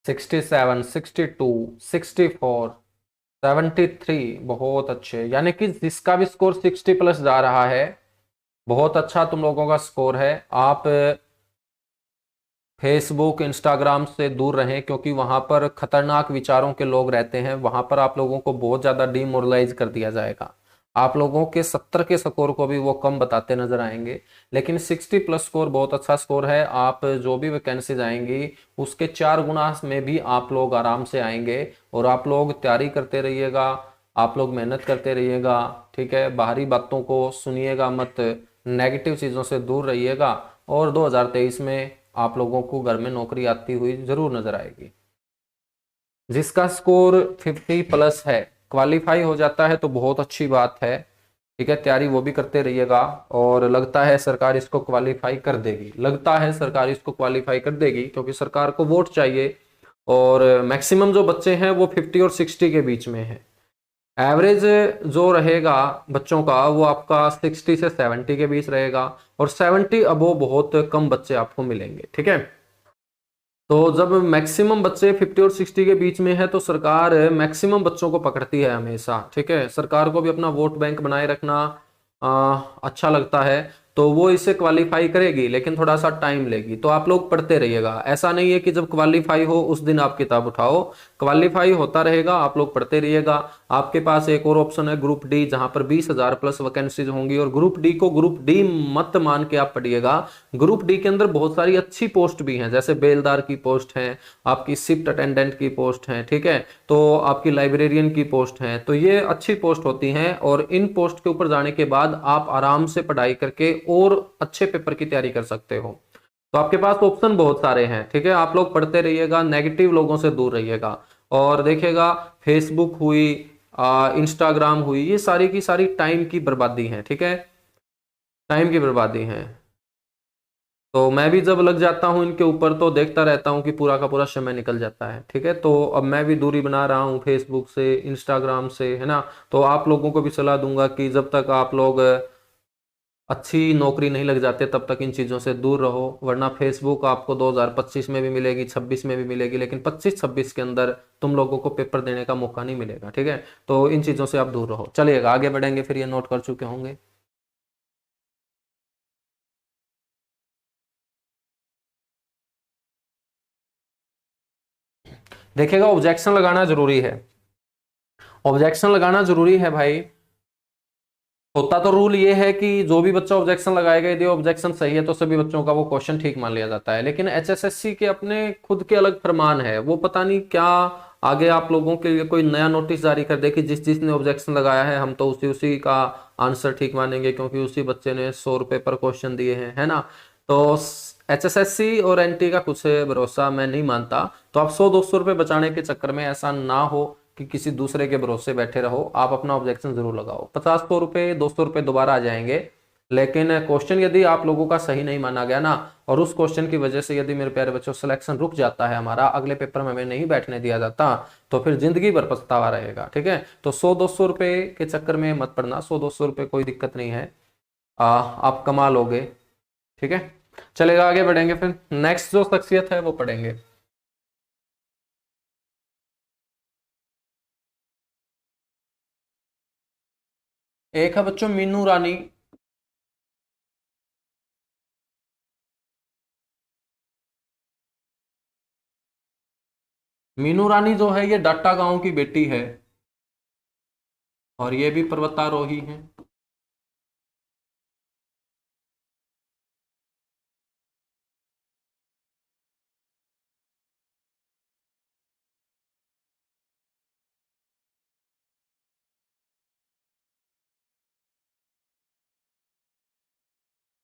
A: 67, 62, 64, 73, बहुत अच्छे। यानी कि जिसका भी स्कोर 60 प्लस जा रहा है, बहुत अच्छा तुम लोगों का स्कोर है। आप फेसबुक इंस्टाग्राम से दूर रहें, क्योंकि वहां पर खतरनाक विचारों के लोग रहते हैं। वहां पर आप लोगों को बहुत ज्यादा डीमोरलाइज कर दिया जाएगा। आप लोगों के 70 के स्कोर को भी वो कम बताते नजर आएंगे। लेकिन 60 प्लस स्कोर बहुत अच्छा स्कोर है। आप जो भी वैकेंसीज आएंगी उसके 4 गुना में भी आप लोग आराम से आएंगे। और आप लोग तैयारी करते रहिएगा, आप लोग मेहनत करते रहिएगा। ठीक है, बाहरी बातों को सुनिएगा मत, नेगेटिव चीजों से दूर रहिएगा। और 2023 में आप लोगों को घर में नौकरी आती हुई जरूर नजर आएगी। जिसका स्कोर 50 प्लस है, क्वालिफाई हो जाता है तो बहुत अच्छी बात है। ठीक है, तैयारी वो भी करते रहिएगा। और लगता है सरकार इसको क्वालिफाई कर देगी, लगता है सरकार इसको क्वालिफाई कर देगी, क्योंकि सरकार को वोट चाहिए। और मैक्सिमम जो बच्चे हैं वो 50 और 60 के बीच में है। एवरेज जो रहेगा बच्चों का वो आपका 60 से 70 के बीच रहेगा। और 70 अबो बहुत कम बच्चे आपको मिलेंगे। ठीक है, तो जब मैक्सिमम बच्चे 50 और 60 के बीच में है तो सरकार मैक्सिमम बच्चों को पकड़ती है हमेशा। ठीक है, सरकार को भी अपना वोट बैंक बनाए रखना अच्छा लगता है। तो वो इसे क्वालिफाई करेगी, लेकिन थोड़ा सा टाइम लेगी। तो आप लोग पढ़ते रहिएगा। ऐसा नहीं है कि जब क्वालिफाई हो उस दिन आप किताब उठाओ, क्वालिफाई होता रहेगा, आप लोग पढ़ते रहिएगा। आपके पास एक और ऑप्शन है ग्रुप डी, जहां पर 20,000 प्लस वैकेंसीज होंगी। और ग्रुप डी को ग्रुप डी मत मान के आप पढ़िएगा। ग्रुप डी के अंदर बहुत सारी अच्छी पोस्ट भी हैं, जैसे बेलदार की पोस्ट है, आपकी शिफ्ट अटेंडेंट की पोस्ट है। ठीक है, तो आपकी लाइब्रेरियन की पोस्ट है। तो ये अच्छी पोस्ट होती हैं। और इन पोस्ट के ऊपर जाने के बाद आप आराम से पढ़ाई करके और अच्छे पेपर की तैयारी कर सकते हो। तो आपके पास ऑप्शन बहुत सारे हैं। ठीक है, आप लोग पढ़ते रहिएगा, नेगेटिव लोगों से दूर रहिएगा। और देखिएगा, फेसबुक हुई, इंस्टाग्राम हुई, ये सारी की सारी टाइम की बर्बादी है। ठीक है, टाइम की बर्बादी है। तो मैं भी जब लग जाता हूँ इनके ऊपर तो देखता रहता हूँ कि पूरा का पूरा समय निकल जाता है। ठीक है, तो अब मैं भी दूरी बना रहा हूँ फेसबुक से, इंस्टाग्राम से, है ना। तो आप लोगों को भी सलाह दूंगा कि जब तक आप लोग अच्छी नौकरी नहीं लग जाते तब तक इन चीज़ों से दूर रहो। वरना फेसबुक आपको 2025 में भी मिलेगी, 26 में भी मिलेगी, लेकिन 25-26 के अंदर तुम लोगों को पेपर देने का मौका नहीं मिलेगा। ठीक है, तो इन चीज़ों से आप दूर रहो। चलिएगा आगे बढ़ेंगे, फिर ये नोट कर चुके होंगे। देखिएगा, ऑब्जेक्शन लगाना जरूरी है। ऑब्जेक्शन लगाना जरूरी है भाई। होता तो रूल ये है कि जो भी बच्चा ऑब्जेक्शन लगाएगा, यदि ऑब्जेक्शन सही है तो सभी बच्चों का वो क्वेश्चन ठीक मान लिया जाता है। लेकिन एचएसएससी के अपने खुद के अलग फरमान है। वो पता नहीं क्या आगे आप लोगों के लिए कोई नया नोटिस जारी कर दे कि जिस जिसने ऑब्जेक्शन लगाया है हम तो उसी उसी का आंसर ठीक मानेंगे, क्योंकि उसी बच्चे ने 100 रुपए पर क्वेश्चन दिए हैं, है ना। तो एचएसएससी और एनटी का कुछ भरोसा मैं नहीं मानता। तो आप 100-200 रुपए बचाने के चक्कर में ऐसा ना हो कि किसी दूसरे के भरोसे बैठे रहो। आप अपना ऑब्जेक्शन जरूर लगाओ। 50-100 रुपए 200 रुपए दोबारा आ जाएंगे। लेकिन क्वेश्चन यदि आप लोगों का सही नहीं माना गया ना, और उस क्वेश्चन की वजह से यदि मेरे प्यारे बच्चों सिलेक्शन रुक जाता है, हमारा अगले पेपर में हमें नहीं बैठने दिया जाता, तो फिर जिंदगी भर पछतावा रहेगा। ठीक है, तो 100-200 रुपए के चक्कर में मत पड़ना। 100-200 रुपए कोई दिक्कत नहीं है, आप कमा लोगे। ठीक है, चलेगा आगे बढ़ेंगे। फिर नेक्स्ट जो शख्सियत है वो पढ़ेंगे। एक है बच्चों मीनू रानी। मीनू रानी जो है ये डाटा गांव की बेटी है, और ये भी पर्वतारोही है।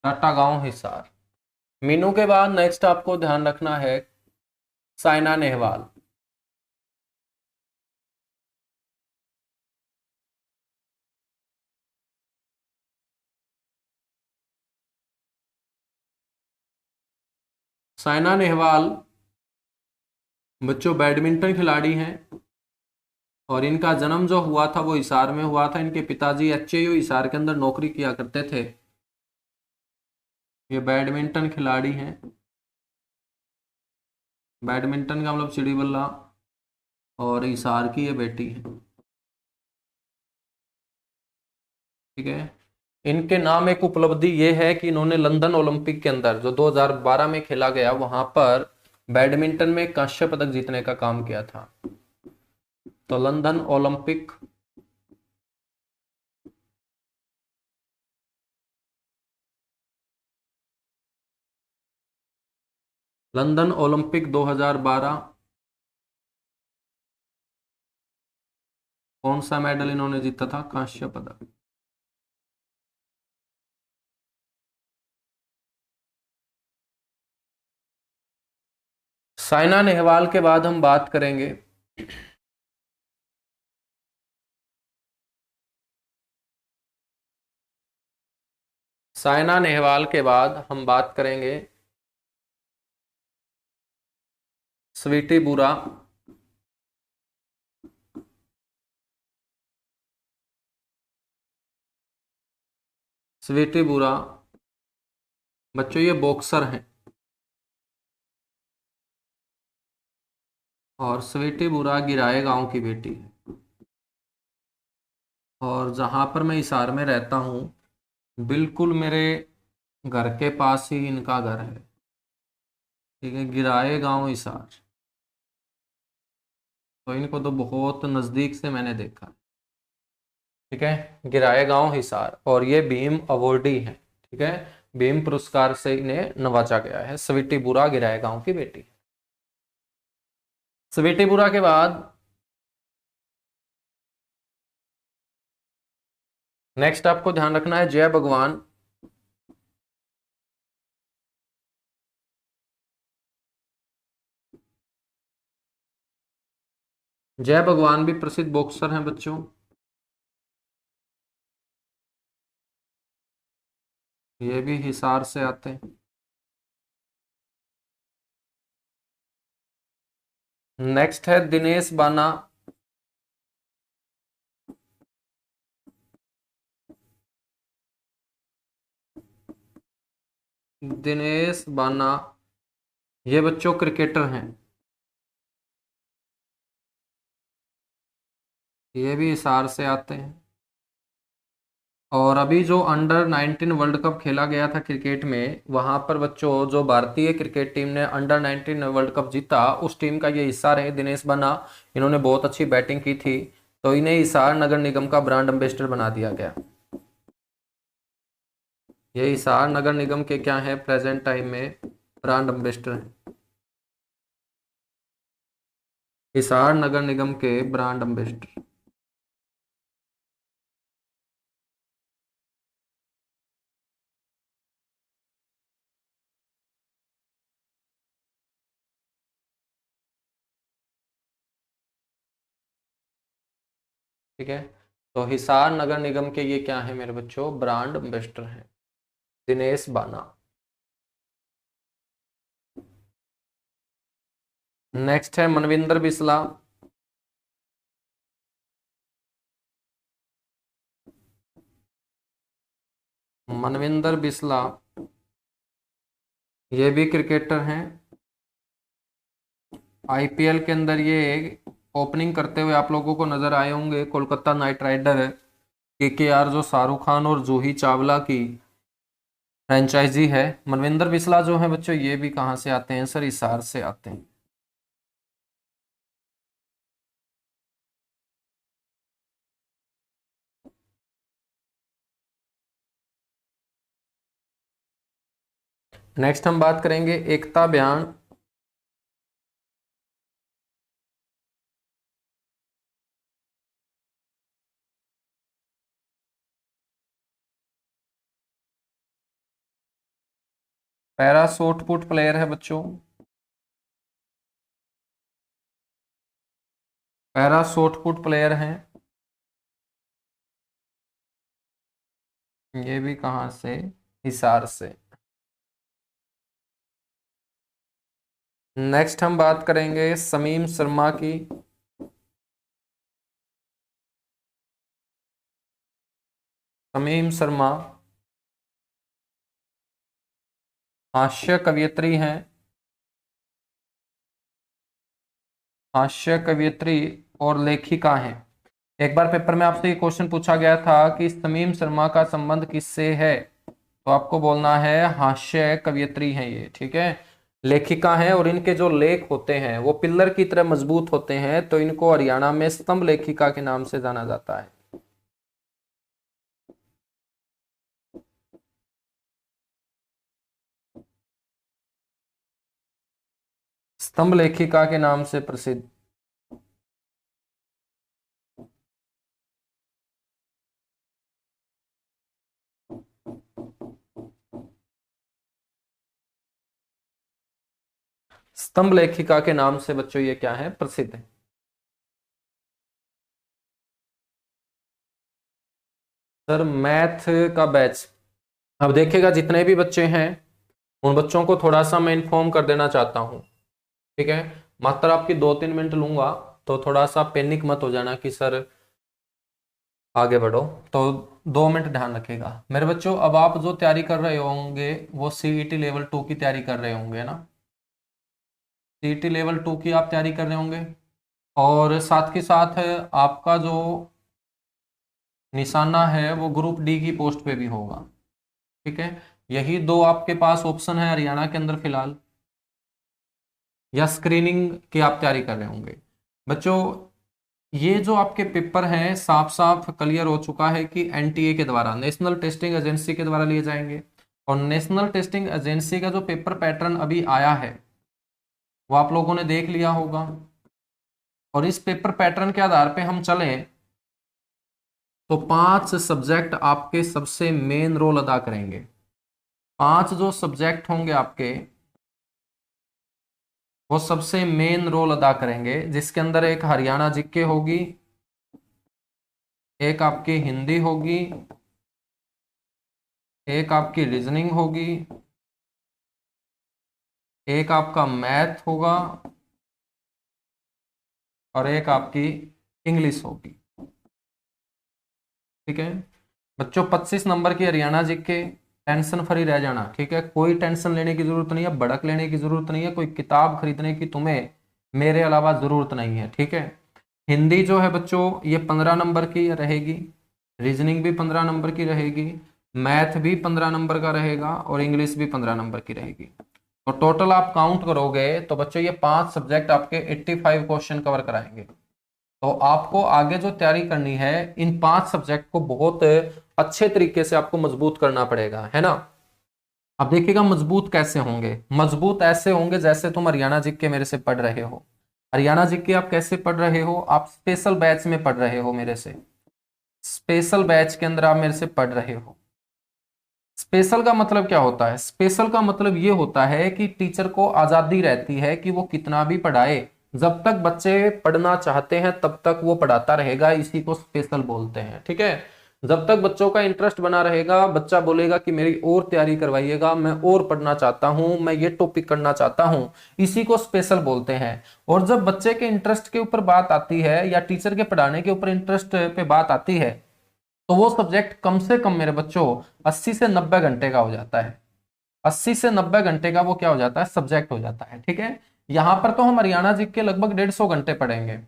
A: टाटा गांव हिसार। मीनू के बाद नेक्स्ट आपको ध्यान रखना है साइना नेहवाल। साइना नेहवाल बच्चों बैडमिंटन खिलाड़ी हैं और इनका जन्म जो हुआ था वो हिसार में हुआ था। इनके पिताजी एचएयू हिसार के अंदर नौकरी किया करते थे। ये बैडमिंटन खिलाड़ी हैं। बैडमिंटन का मतलब चिड़ी बल्ला। और हिसार की ये बेटी है। ठीक है। इनके नाम एक उपलब्धि ये है कि इन्होंने लंदन ओलंपिक के अंदर जो 2012 में खेला गया वहां पर बैडमिंटन में कांस्य पदक जीतने का काम किया था। तो लंदन ओलंपिक 2012 कौन सा मेडल इन्होंने जीता था? कांस्य पदक। साइना नेहवाल के बाद हम बात करेंगे साइना नेहवाल के बाद हम बात करेंगे स्वीटी बुरा। स्वीटी बुरा बच्चों ये बॉक्सर हैं। और स्वीटी बुरा गिराए गांव की बेटी है। और जहां पर मैं हिसार में रहता हूँ बिल्कुल मेरे घर के पास ही इनका घर है। ठीक है, गिराए गांव हिसार। तो इनको तो बहुत नजदीक से मैंने देखा है। ठीक है, गिराए गांव हिसार और ये भीम अवॉर्डी है। ठीक है, भीम पुरस्कार से इन्हें नवाजा गया है। स्वीटी बुरा गिराए गांव की बेटी। स्वीटी बुरा के बाद नेक्स्ट आपको ध्यान रखना है जय भगवान। जय भगवान भी प्रसिद्ध बॉक्सर हैं बच्चों। ये भी हिसार से आते हैं। नेक्स्ट है दिनेश बाना। दिनेश बाना ये बच्चों क्रिकेटर हैं। ये भी हिसार से आते हैं। और अभी जो अंडर 19 वर्ल्ड कप खेला गया था क्रिकेट में वहां पर बच्चों जो भारतीय क्रिकेट टीम ने अंडर 19 वर्ल्ड कप जीता उस टीम का ये हिस्सा रहे दिनेश बना। इन्होंने बहुत अच्छी बैटिंग की थी। तो इन्हें हिसार नगर निगम का ब्रांड एम्बेसडर बना दिया गया। ये हिसार नगर निगम के क्या है प्रेजेंट टाइम में ब्रांड एम्बेसडर हैं। हिसार नगर निगम के ब्रांड एम्बेसडर। ठीक है, तो हिसार नगर निगम के ये क्या है मेरे बच्चों ब्रांड एम्बेसडर हैं दिनेश बाना। नेक्स्ट है मनविंदर बिस्ला। मनविंदर बिस्ला ये भी क्रिकेटर हैं। आईपीएल के अंदर ये ओपनिंग करते हुए आप लोगों को नजर आए होंगे। कोलकाता नाइट राइडर केकेआर जो शाहरुख खान और जूही चावला की फ्रेंचाइजी है। मनविंदर बिस्ला जो है बच्चों ये भी कहाँ से आते हैं सर? हिसार से आते हैं। नेक्स्ट हम बात करेंगे एकता बयान। पैरा शॉट पुट प्लेयर है बच्चों, पैरा शॉट पुट प्लेयर हैं। ये भी कहाँ से, हिसार से। नेक्स्ट हम बात करेंगे शमीम शर्मा की। शमीम शर्मा हास्य कवियत्री हैं, हास्य कवियत्री और लेखिका हैं। एक बार पेपर में आपसे ये क्वेश्चन पूछा गया था कि शमीम शर्मा का संबंध किससे है, तो आपको बोलना है हास्य कवियत्री हैं ये, ठीक है, लेखिका हैं। और इनके जो लेख होते हैं वो पिल्लर की तरह मजबूत होते हैं, तो इनको हरियाणा में स्तंभ लेखिका के नाम से जाना जाता है। स्तंभ लेखिका के नाम से प्रसिद्ध। स्तंभ लेखिका के नाम से बच्चों ये क्या है, प्रसिद्ध है। सर मैथ का बैच, अब देखिएगा जितने भी बच्चे हैं उन बच्चों को थोड़ा सा मैं इन्फॉर्म कर देना चाहता हूँ, ठीक है। मात्र आपकी 2-3 मिनट लूंगा, तो थोड़ा सा पैनिक मत हो जाना कि सर आगे बढ़ो, तो 2 मिनट ध्यान रखेगा मेरे बच्चों। अब आप जो तैयारी कर रहे होंगे वो सीईटी लेवल 2 की तैयारी कर रहे होंगे ना, सीईटी लेवल 2 की आप तैयारी कर रहे होंगे, और साथ के साथ आपका जो निशाना है वो ग्रुप डी की पोस्ट पे भी होगा, ठीक है। यही दो आपके पास ऑप्शन है हरियाणा के अंदर फिलहाल, या स्क्रीनिंग की आप तैयारी कर रहे होंगे बच्चों। ये जो आपके पेपर हैं साफ साफ क्लियर हो चुका है कि एनटीए के द्वारा, नेशनल टेस्टिंग एजेंसी के द्वारा लिए जाएंगे। और नेशनल टेस्टिंग एजेंसी का जो पेपर पैटर्न अभी आया है वो आप लोगों ने देख लिया होगा, और इस पेपर पैटर्न के आधार पे हम चले तो 5 सब्जेक्ट आपके सबसे मेन रोल अदा करेंगे। 5 जो सब्जेक्ट होंगे आपके वो सबसे मेन रोल अदा करेंगे, जिसके अंदर एक हरियाणा जीके होगी, एक आपकी हिंदी होगी, एक आपकी रीजनिंग होगी, एक आपका मैथ होगा, और एक आपकी इंग्लिश होगी, ठीक है बच्चों। 25 नंबर की हरियाणा जीके, टेंशन फ्री रह जाना, ठीक है, कोई टेंशन लेने की जरूरत नहीं है, भड़क लेने की जरूरत नहीं है, कोई किताब खरीदने की तुम्हें मेरे अलावा जरूरत नहीं है, ठीक है। हिंदी जो है बच्चों ये 15 नंबर की रहेगी, रीजनिंग भी 15 नंबर की रहेगी, मैथ भी 15 नंबर का रहेगा, और इंग्लिश भी 15 नंबर की रहेगी। तो टोटल आप काउंट करोगे तो बच्चों ये 5 सब्जेक्ट आपके 85 क्वेश्चन कवर कराएंगे। तो आपको आगे जो तैयारी करनी है इन 5 सब्जेक्ट को बहुत अच्छे तरीके से आपको मजबूत करना पड़ेगा, है ना। अब देखिएगा मजबूत कैसे होंगे, मजबूत ऐसे होंगे जैसे तुम हरियाणा जीके मेरे से पढ़ रहे हो। हरियाणा जीके आप कैसे पढ़ रहे हो, आप स्पेशल बैच में पढ़ रहे हो मेरे से, स्पेशल बैच के अंदर आप मेरे से पढ़ रहे हो। स्पेशल का मतलब क्या होता है, स्पेशल का मतलब ये होता है कि टीचर को आजादी रहती है कि वो कितना भी पढ़ाए, जब तक बच्चे पढ़ना चाहते हैं तब तक वो पढ़ाता रहेगा, इसी को स्पेशल बोलते हैं, ठीक है। जब तक बच्चों का इंटरेस्ट बना रहेगा, बच्चा बोलेगा कि मेरी और तैयारी करवाइएगा, मैं और पढ़ना चाहता हूं, मैं ये टॉपिक करना चाहता हूं, इसी को स्पेशल बोलते हैं। और जब बच्चे के इंटरेस्ट के ऊपर बात आती है या टीचर के पढ़ाने के ऊपर इंटरेस्ट पे बात आती है, तो वो सब्जेक्ट कम से कम मेरे बच्चों 80 से 90 घंटे का हो जाता है। 80 से 90 घंटे का वो क्या हो जाता है, सब्जेक्ट हो जाता है, ठीक है। यहां पर तो हम हरियाणा जी के लगभग 150 घंटे पढ़ेंगे,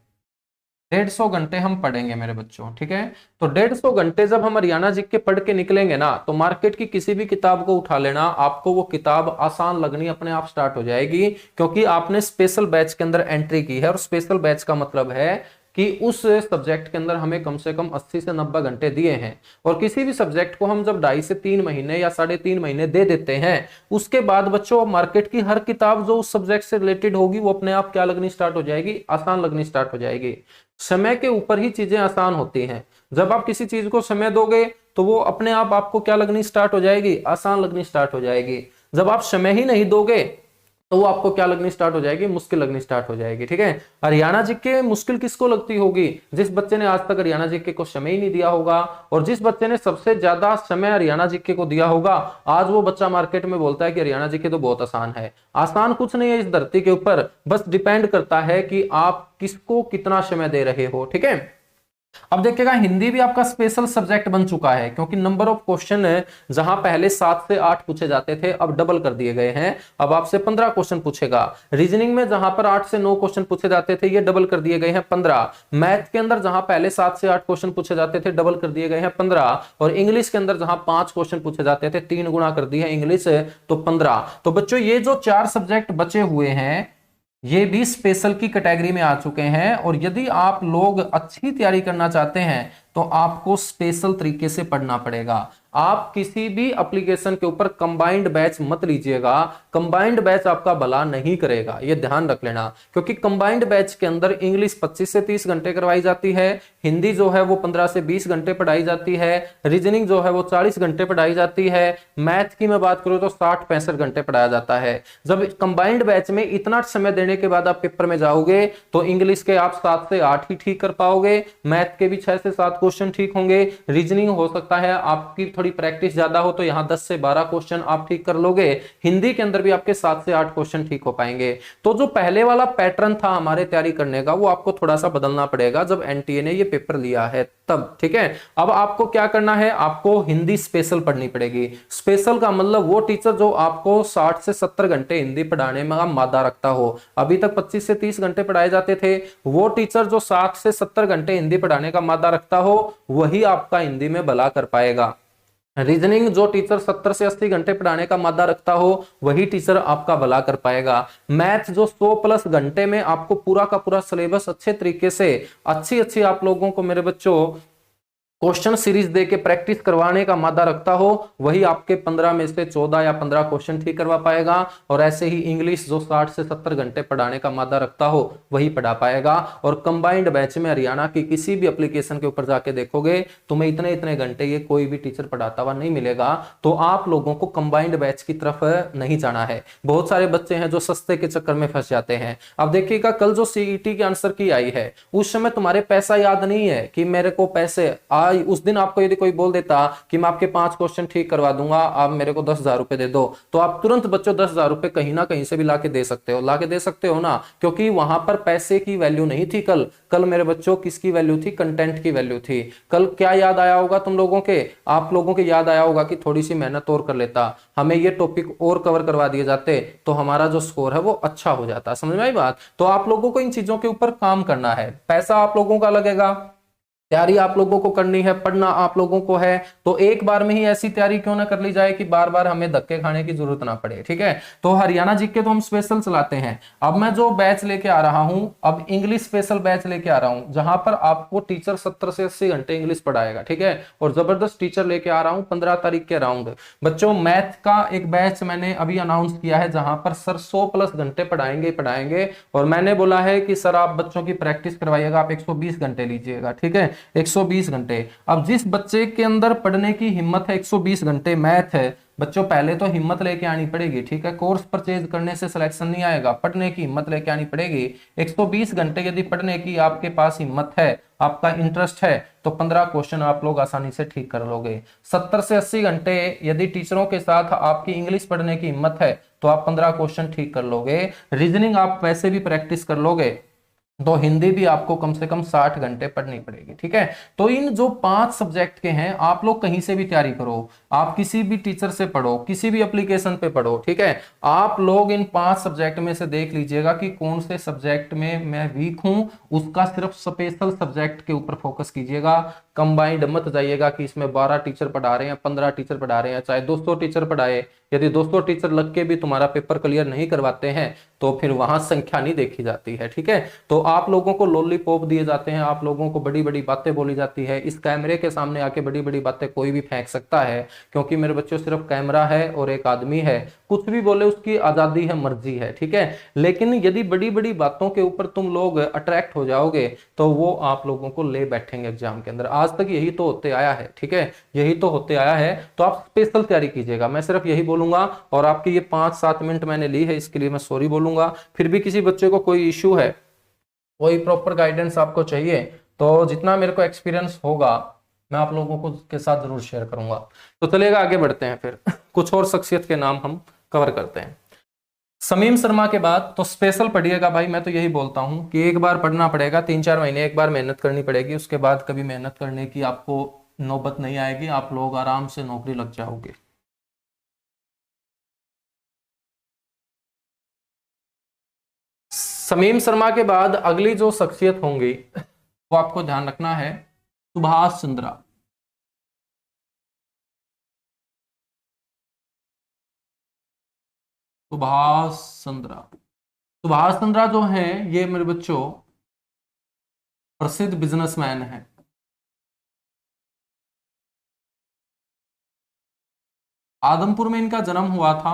A: 150 घंटे हम पढ़ेंगे मेरे बच्चों, ठीक है। तो 150 घंटे जब हम हरियाणा जी के पढ़ के निकलेंगे ना, तो मार्केट की किसी भी किताब को उठा लेना, आपको वो किताब आसान लगनी अपने आप स्टार्ट हो जाएगी, क्योंकि आपने स्पेशल बैच के अंदर एंट्री की है। और स्पेशल बैच का मतलब है कि उस सब्जेक्ट के अंदर हमें कम से कम 80 से 90 घंटे दिए हैं। और किसी भी सब्जेक्ट को हम जब 2.5 से 3 महीने या 3.5 महीने दे देते हैं, उसके बाद बच्चों मार्केट की हर किताब जो उस सब्जेक्ट से रिलेटेड होगी वो अपने आप क्या लगनी स्टार्ट हो जाएगी, आसान लगनी स्टार्ट हो जाएगी। समय के ऊपर ही चीजें आसान होती हैं। जब आप किसी चीज को समय दोगे तो वो अपने आप आपको क्या लगनी स्टार्ट हो जाएगी, आसान लगनी स्टार्ट हो जाएगी। जब आप समय ही नहीं दोगे तो वो आपको क्या लगनी स्टार्ट हो जाएगी, मुश्किल लगनी स्टार्ट हो जाएगी। ठीक है, हरियाणा जीके मुश्किल किसको लगती होगी, जिस बच्चे ने आज तक हरियाणा जीके को समय ही नहीं दिया होगा, और जिस बच्चे ने सबसे ज्यादा समय हरियाणा जीके को दिया होगा, आज वो बच्चा मार्केट में बोलता है कि हरियाणा जीके तो बहुत आसान है। आसान कुछ नहीं है इस धरती के ऊपर, बस डिपेंड करता है कि आप किसको कितना समय दे रहे हो। ठीक है, अब देखिएगा हिंदी भी आपका स्पेशल सब्जेक्ट बन चुका है, क्योंकि नंबर ऑफ क्वेश्चन है, जहां पहले 7 से 8 पूछे जाते थे अब डबल कर दिए गए हैं, अब आपसे 15 क्वेश्चन पूछेगा। रीजनिंग में जहां पर 8 से 9 क्वेश्चन पूछे जाते थे, ये डबल कर दिए गए हैं 15। मैथ के अंदर जहां पहले 7 से 8 क्वेश्चन पूछे जाते थे, डबल कर दिए गए हैं 15। और इंग्लिश के अंदर जहां 5 क्वेश्चन पूछे जाते थे, 3 गुना कर दिए इंग्लिश, तो 15। तो बच्चों ये जो 4 सब्जेक्ट बचे हुए हैं, ये भी स्पेशल की कैटेगरी में आ चुके हैं। और यदि आप लोग अच्छी तैयारी करना चाहते हैं तो आपको स्पेशल तरीके से पढ़ना पड़ेगा। आप किसी भी एप्लीकेशन के ऊपर कंबाइंड बैच मत लीजिएगा, कंबाइंड बैच आपका भला नहीं करेगा, ये ध्यान रख लेना। क्योंकि कंबाइंड बैच के अंदर इंग्लिश 25 से 30 घंटे करवाई जाती है, हिंदी जो है वो 15 से 20 घंटे पढ़ाई जाती है, रीजनिंग जो है वो 40 घंटे पढ़ाई जाती है, मैथ की मैं बात करूं तो 60-65 घंटे पढ़ाया जाता है। जब कंबाइंड बैच में इतना समय देने के बाद आप पेपर में जाओगे तो इंग्लिश के आप 7 से 8 ही ठीक कर पाओगे, मैथ के भी 6 से 7 क्वेश्चन ठीक होंगे, रीजनिंग हो सकता है आपकी थोड़ी प्रैक्टिस ज्यादा हो तो यहां 10 से 12 क्वेश्चन आप ठीक कर लोगे, हिंदी के अंदर भी आपके 7 से 8 क्वेश्चन ठीक हो पाएंगे। तो जो पहले वाला पैटर्न था हमारे तैयारी करने का, वो आपको थोड़ा सा बदलना पड़ेगा जब एनटीए ने ये पेपर लिया है तब। ठीक है, अब आपको क्या करना है, आपको हिंदी स्पेशल पढ़नी पड़ेगी। स्पेशल का मतलब वो टीचर जो आपको 60 से 70 घंटे हिंदी पढ़ाने में मादा रखता हो। अभी तक 25 से 30 घंटे पढ़ाए जाते थे, वो टीचर जो 60 से 70 घंटे हिंदी पढ़ाने का मादा रखता हो, वही आपका हिंदी में भला कर पाएगा। रीजनिंग जो टीचर 70 से 80 घंटे पढ़ाने का मादा रखता हो, वही टीचर आपका भला कर पाएगा। मैथ जो 100+ घंटे में आपको पूरा का पूरा सिलेबस अच्छे तरीके से अच्छी आप लोगों को मेरे बच्चों क्वेश्चन सीरीज दे के प्रैक्टिस करवाने का मादा रखता हो, वही आपके 15 में से 14 या 15 क्वेश्चन ठीक करवा पाएगा। और ऐसे ही इंग्लिश जो 60 से 70 घंटे पढ़ाने का मादा रखता हो, वही पढ़ा पाएगा। और कंबाइंड बैच में हरियाणा की किसी भी एप्लीकेशन के ऊपर जाके देखोगे, तुम्हें इतने इतने घंटे ये कोई भी टीचर पढ़ाता हुआ नहीं मिलेगा। तो आप लोगों को कंबाइंड बैच की तरफ नहीं जाना है। बहुत सारे बच्चे हैं जो सस्ते के चक्कर में फंस जाते हैं। अब देखिएगा कल जो सीईटी के आंसर की आई है, उस समय तुम्हारे पैसा याद नहीं है कि मेरे को पैसे उस दिन आपको यदि कोई बोल देता कि मैं आपके 5 क्वेश्चन ठीक करवा दूंगा, आप मेरे को 10,000 रुपए दे दो, तो आप तुरंत बच्चों 10,000 रुपए कहीं ना कहीं से भी लाके दे सकते हो, लाके दे सकते हो ना। क्योंकि वहां पर पैसे की वैल्यू नहीं थी। कल मेरे बच्चों किसकी वैल्यू थी, कंटेंट की वैल्यू थी। कल क्या याद आया होगा तुम लोगों के, आप लोगों के याद आया होगा कि थोड़ी सी मेहनत और कर लेता, हमें ये टॉपिक और कवर करवा दिए जाते, तो हमारा जो स्कोर है वो अच्छा हो जाता। समझ में आई बात? तो आप लोगों को इन चीजों के ऊपर काम करना है। पैसा आप लोगों का लगेगा, तैयारी आप लोगों को करनी है, पढ़ना आप लोगों को है। तो एक बार में ही ऐसी तैयारी क्यों ना कर ली जाए कि बार बार हमें धक्के खाने की जरूरत ना पड़े। ठीक है, तो हरियाणा जीके तो हम स्पेशल चलाते हैं। अब मैं जो बैच लेके आ रहा हूं, अब इंग्लिश स्पेशल बैच लेके आ रहा हूं, जहां पर आपको टीचर 70 से 80 घंटे इंग्लिश पढ़ाएगा। ठीक है, और जबरदस्त टीचर लेके आ रहा हूं 15 तारीख के अराउंड। बच्चों मैथ का एक बैच मैंने अभी अनाउंस किया है, जहां पर सर 100+ घंटे पढ़ाएंगे। और मैंने बोला है कि सर आप बच्चों की प्रैक्टिस करवाइएगा, आप 120 घंटे लीजिएगा। ठीक है, 120 घंटे। अब जिस बच्चे के अंदर पढ़ने की हिम्मत है, 120 घंटे मैथ है, बच्चों पहले तो हिम्मत लेके आनी पड़ेगी। ठीक है, कोर्स परचेज करने से सिलेक्शन नहीं आएगा, पढ़ने की हिम्मत लेके आनी पड़ेगी। 120 घंटे यदि पढ़ने की आपके पास हिम्मत है, आपका इंटरेस्ट है, तो 15 क्वेश्चन आप लोग आसानी से ठीक कर लोगे। 70 से 80 घंटे यदि टीचरों के साथ आपकी इंग्लिश पढ़ने की हिम्मत है, तो आप 15 क्वेश्चन ठीक कर लोगे। रीजनिंग आप वैसे भी प्रैक्टिस कर लोगे, तो हिंदी भी आपको कम से कम 60 घंटे पढ़नी पड़ेगी। ठीक है, तो इन जो 5 सब्जेक्ट के हैं, आप लोग कहीं से भी तैयारी करो, आप किसी भी टीचर से पढ़ो, किसी भी एप्लीकेशन पे पढ़ो। ठीक है, आप लोग इन 5 सब्जेक्ट में से देख लीजिएगा कि कौन से सब्जेक्ट में मैं वीक हूं, उसका सिर्फ स्पेशल सब्जेक्ट के ऊपर फोकस कीजिएगा। कंबाइंड मत जाइएगा कि इसमें 12 टीचर पढ़ा रहे हैं, 15 टीचर पढ़ा रहे हैं, चाहे 200 टीचर पढ़ाए। यदि 200 टीचर लग के भी तुम्हारा पेपर क्लियर नहीं करवाते हैं, तो फिर वहां संख्या नहीं देखी जाती है। ठीक है, तो आप लोगों को लॉलीपॉप दिए जाते हैं, आप लोगों को बड़ी बड़ी बातें बोली जाती है। इस कैमरे के सामने आके बड़ी बड़ी बातें कोई भी फेंक सकता है, क्योंकि मेरे बच्चों सिर्फ कैमरा है और एक आदमी है, कुछ भी बोले उसकी आजादी है, मर्जी है। ठीक है, लेकिन यदि बड़ी बड़ी बातों के ऊपर तुम लोग अट्रैक्ट हो जाओगे, तो वो आप लोगों को ले बैठेंगे एग्जाम के अंदर। आज तक यही तो होते आया है। ठीक है, यही तो होते आया है। तो आप स्पेशल तैयारी कीजिएगा, मैं सिर्फ यही बोलूंगा बोलूंगा, और आपकी ये 5-7 मिनट मैंने ली है इसके लिए मैं सॉरी बोलूंगा। फिर भी किसी बच्चे को कोई इश्यू है, कोई प्रॉपर गाइडेंस आपको चाहिए, तो जितना मेरे को एक्सपीरियंस होगा मैं आप लोगों को के साथ जरूर शेयर करूंगा। तो चलिएगा आगे बढ़ते हैं, फिर कुछ और शख्सियत के नाम हम कवर करते हैं। समीम शर्मा के बाद तो स्पेशल पढ़िएगा भाई, मैं तो यही बोलता हूं कि एक बार पढ़ना पड़ेगा, 3-4 महीने एक बार मेहनत करनी पड़ेगी, उसके बाद कभी मेहनत करने की आपको नौबत नहीं आएगी, आप लोग आराम से नौकरी लग जाओगे। समीम शर्मा के बाद अगली जो शख्सियत होंगी वो आपको ध्यान रखना है, सुभाष चंद्रा। सुभाष चंद्रा, सुभाष चंद्रा जो है ये मेरे बच्चों प्रसिद्ध बिजनेसमैन है। आदमपुर में इनका जन्म हुआ था,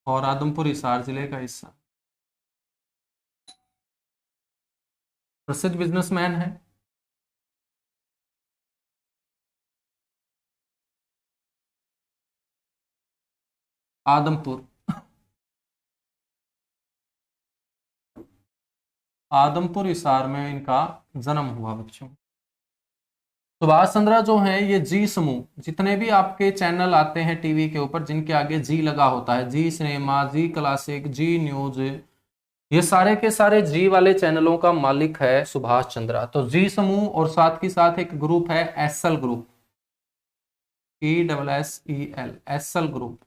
A: और आदमपुर हिसार जिले का हिस्सा। प्रसिद्ध बिजनेसमैन है। आदमपुर, आदमपुर हिसार में इनका जन्म हुआ बच्चों। सुभाष चंद्रा जो है ये जी समूह, जितने भी आपके चैनल आते हैं टीवी के ऊपर जिनके आगे जी लगा होता है, जी सिनेमा, जी क्लासिक, जी न्यूज, ये सारे के सारे जी वाले चैनलों का मालिक है सुभाष चंद्रा। तो जी समूह और साथ ही साथ एक ग्रुप है Essel group, ESSEL, Essel group.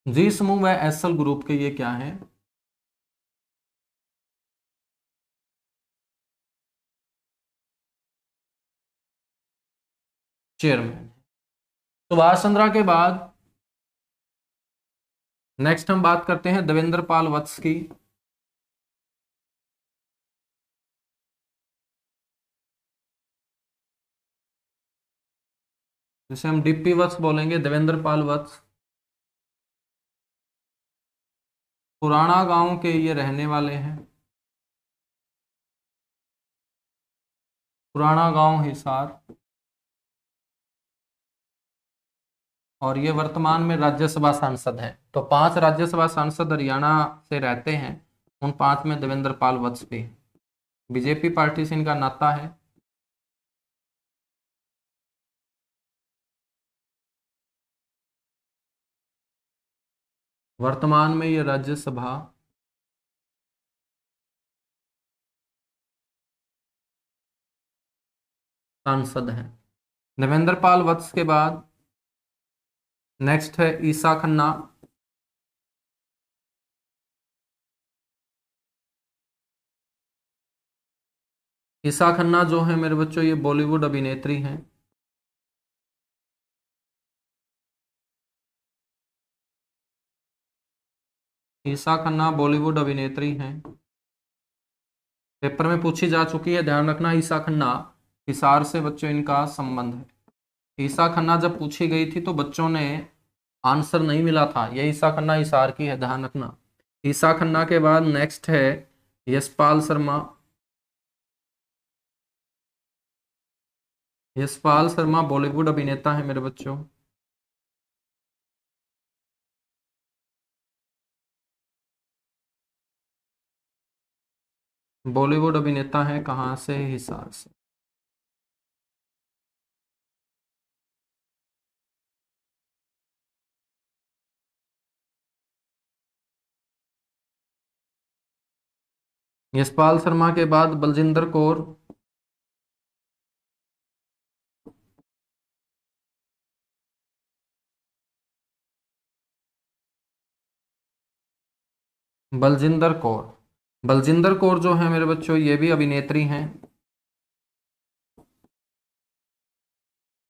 A: Zee समूह व एसएल ग्रुप के ये क्या है, चेयरमैन। सुभाष चंद्रा के बाद नेक्स्ट हम बात करते हैं देवेंद्र पाल वत्स की। जिसे हम डीपी वत्स बोलेंगे, देवेंद्र पाल वत्स। पुराना गांव के ये रहने वाले हैं, पुराना गांव हिसार, और ये वर्तमान में राज्यसभा सांसद हैं। तो 5 राज्यसभा सांसद हरियाणा से रहते हैं, उन 5 में देवेंद्र पाल वत्स भी। बीजेपी पार्टी से इनका नाता है। वर्तमान में ये राज्यसभा सांसद हैं। देवेंद्र पाल वत्स के बाद नेक्स्ट है ईसा खन्ना। ईसा खन्ना जो है मेरे बच्चों ये बॉलीवुड अभिनेत्री हैं। ईसा खन्ना बॉलीवुड अभिनेत्री हैं, पेपर में पूछी जा चुकी है, ध्यान रखना। ईसा खन्ना, हिसार से बच्चों इनका संबंध है। ईसा खन्ना जब पूछी गई थी तो बच्चों ने आंसर नहीं मिला था, ये ईसा खन्ना हिसार की है, ध्यान रखना। ईसा खन्ना के बाद नेक्स्ट है यशपाल शर्मा। यशपाल शर्मा बॉलीवुड अभिनेता है मेरे बच्चों। बॉलीवुड अभिनेता है, कहाँ से, हिसार से। यशपाल शर्मा के बाद बलजिंदर कौर। बलजिंदर कौर, बलजिंदर कौर जो है मेरे बच्चों ये भी अभिनेत्री हैं।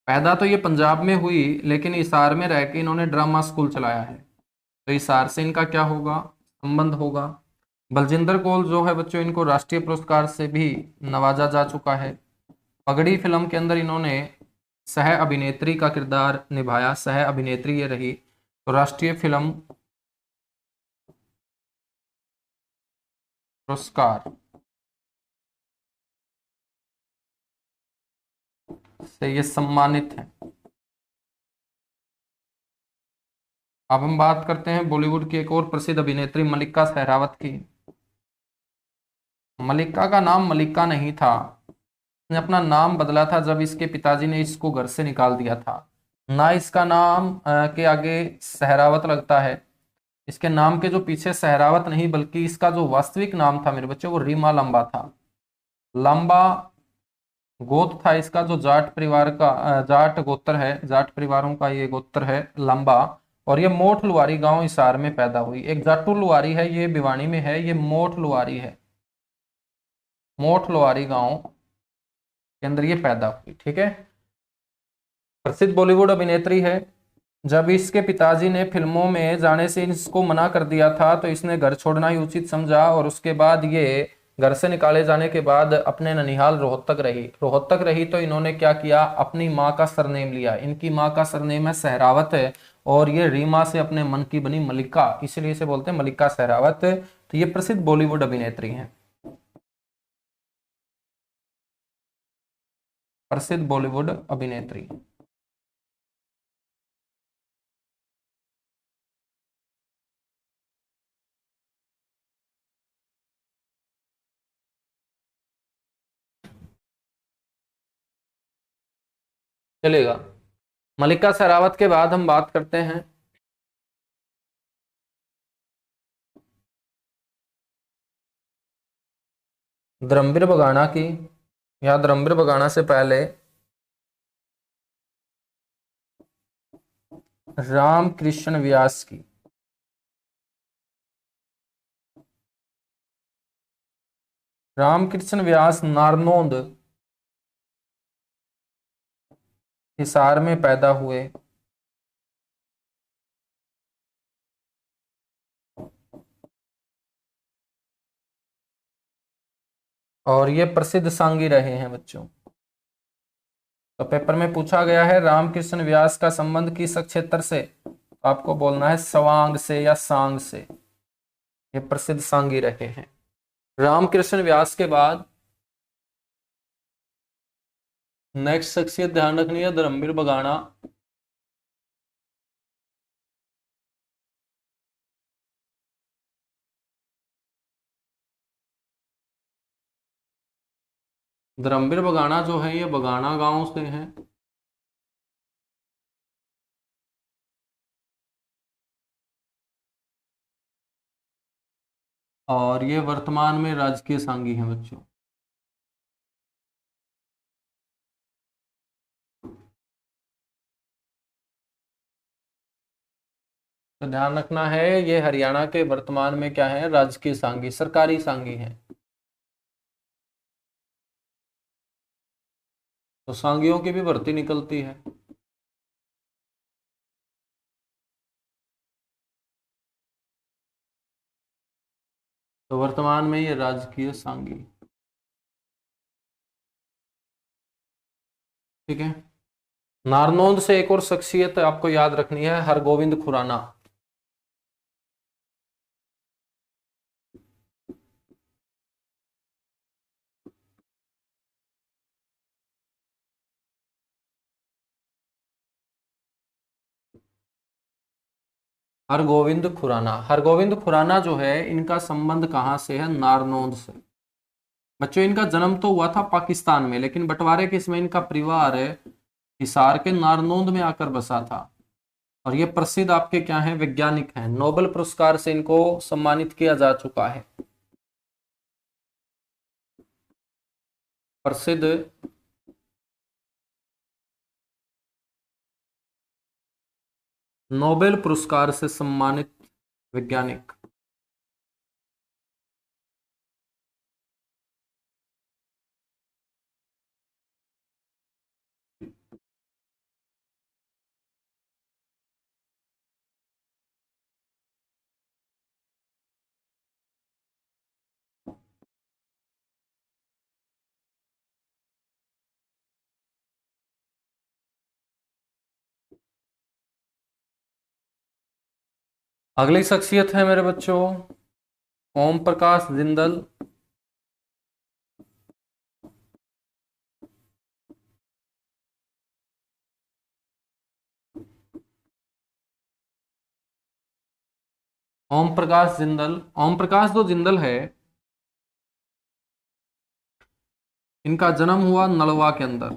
A: पैदा तो ये पंजाब में हुई, लेकिन हिसार में रह के इन्होंने ड्रामा स्कूल चलाया है, तो हिसार से इनका क्या होगा, संबंध होगा। बलजिंदर कौर जो है बच्चों इनको राष्ट्रीय पुरस्कार से भी नवाजा जा चुका है। पगड़ी फिल्म के अंदर इन्होंने सह अभिनेत्री का किरदार निभाया, सह अभिनेत्री ये रही, तो राष्ट्रीय फिल्म पुरस्कार से ये सम्मानित हैं। अब हम बात करते हैं बॉलीवुड की एक और प्रसिद्ध अभिनेत्री मल्लिका शेरावत की। मल्लिका का नाम मल्लिका नहीं था, इसने अपना नाम बदला था जब इसके पिताजी ने इसको घर से निकाल दिया था। ना इसका नाम के आगे सहरावत लगता है, इसके नाम के जो पीछे सहरावत नहीं बल्कि इसका जो वास्तविक नाम था मेरे बच्चों वो रीमा लंबा था। लंबा गोत्र था इसका, जो जाट परिवार का जाट गोत्र है, जाट परिवारों का ये गोत्र है लंबा। और ये मोठ लुहारी गांव हिसार में पैदा हुई। एक जाटू लुहारी है, ये भिवानी में है, ये मोठ लुहारी है, मोठ लुहारी गांव के अंदर ये पैदा हुई। ठीक है, प्रसिद्ध बॉलीवुड अभिनेत्री है। जब इसके पिताजी ने फिल्मों में जाने से इसको मना कर दिया था तो इसने घर छोड़ना ही उचित समझा, और उसके बाद ये घर से निकाले जाने के बाद अपने ननिहाल रोहतक रही। रोहतक रही तो इन्होंने क्या किया, अपनी माँ का सरनेम लिया। इनकी माँ का सरनेम है सहरावत है, और ये रीमा से अपने मन की बनी मल्लिका, इसलिए इसे बोलते हैं मल्लिका सहरावत। तो ये प्रसिद्ध बॉलीवुड अभिनेत्री हैं, प्रसिद्ध बॉलीवुड अभिनेत्री। चलेगा। मल्लिका शेरावत के बाद हम बात करते हैं धर्मवीर बगाना की, या धर्मवीर बगाना से पहले रामकृष्ण व्यास की। रामकृष्ण व्यास नारनौंद हिसार में पैदा हुए। और ये प्रसिद्ध सांगी रहे हैं बच्चों। तो पेपर में पूछा गया है रामकृष्ण व्यास का संबंध किस क्षेत्र से, तो आपको बोलना है सवांग से या सांग से। ये प्रसिद्ध सांगी रहे हैं। रामकृष्ण व्यास के बाद नेक्स्ट शख्सियत ध्यान रखनी है धर्मवीर बगाना। धर्मवीर बगाना जो है ये बगाना गांव से हैं। और ये वर्तमान में राजकीय सांगी हैं बच्चों। तो ध्यान रखना है ये हरियाणा के वर्तमान में क्या है, राजकीय सांगी, सरकारी सांगी हैं। तो सांगियों की भी भर्ती निकलती है। तो वर्तमान में ये राजकीय सांगी। ठीक है। नारनौंद से एक और शख्सियत आपको याद रखनी है, हरगोविंद खुराना। हरगोविंद खुराना, हरगोविंद खुराना जो है इनका संबंध कहाँ से है, नारनौंद से। बच्चों इनका जन्म तो हुआ था पाकिस्तान में, लेकिन बंटवारे के इसमें इनका परिवार है हिसार के नारनौंद में आकर बसा था। और ये प्रसिद्ध आपके क्या हैं, वैज्ञानिक हैं। नोबेल पुरस्कार से इनको सम्मानित किया जा चुका है। प्रसिद्ध नोबेल पुरस्कार से सम्मानित वैज्ञानिक। अगली शख्सियत है मेरे बच्चों ओम प्रकाश जिंदल। ओम प्रकाश जिंदल, ओम प्रकाश जो जिंदल है, इनका जन्म हुआ नलवा के अंदर।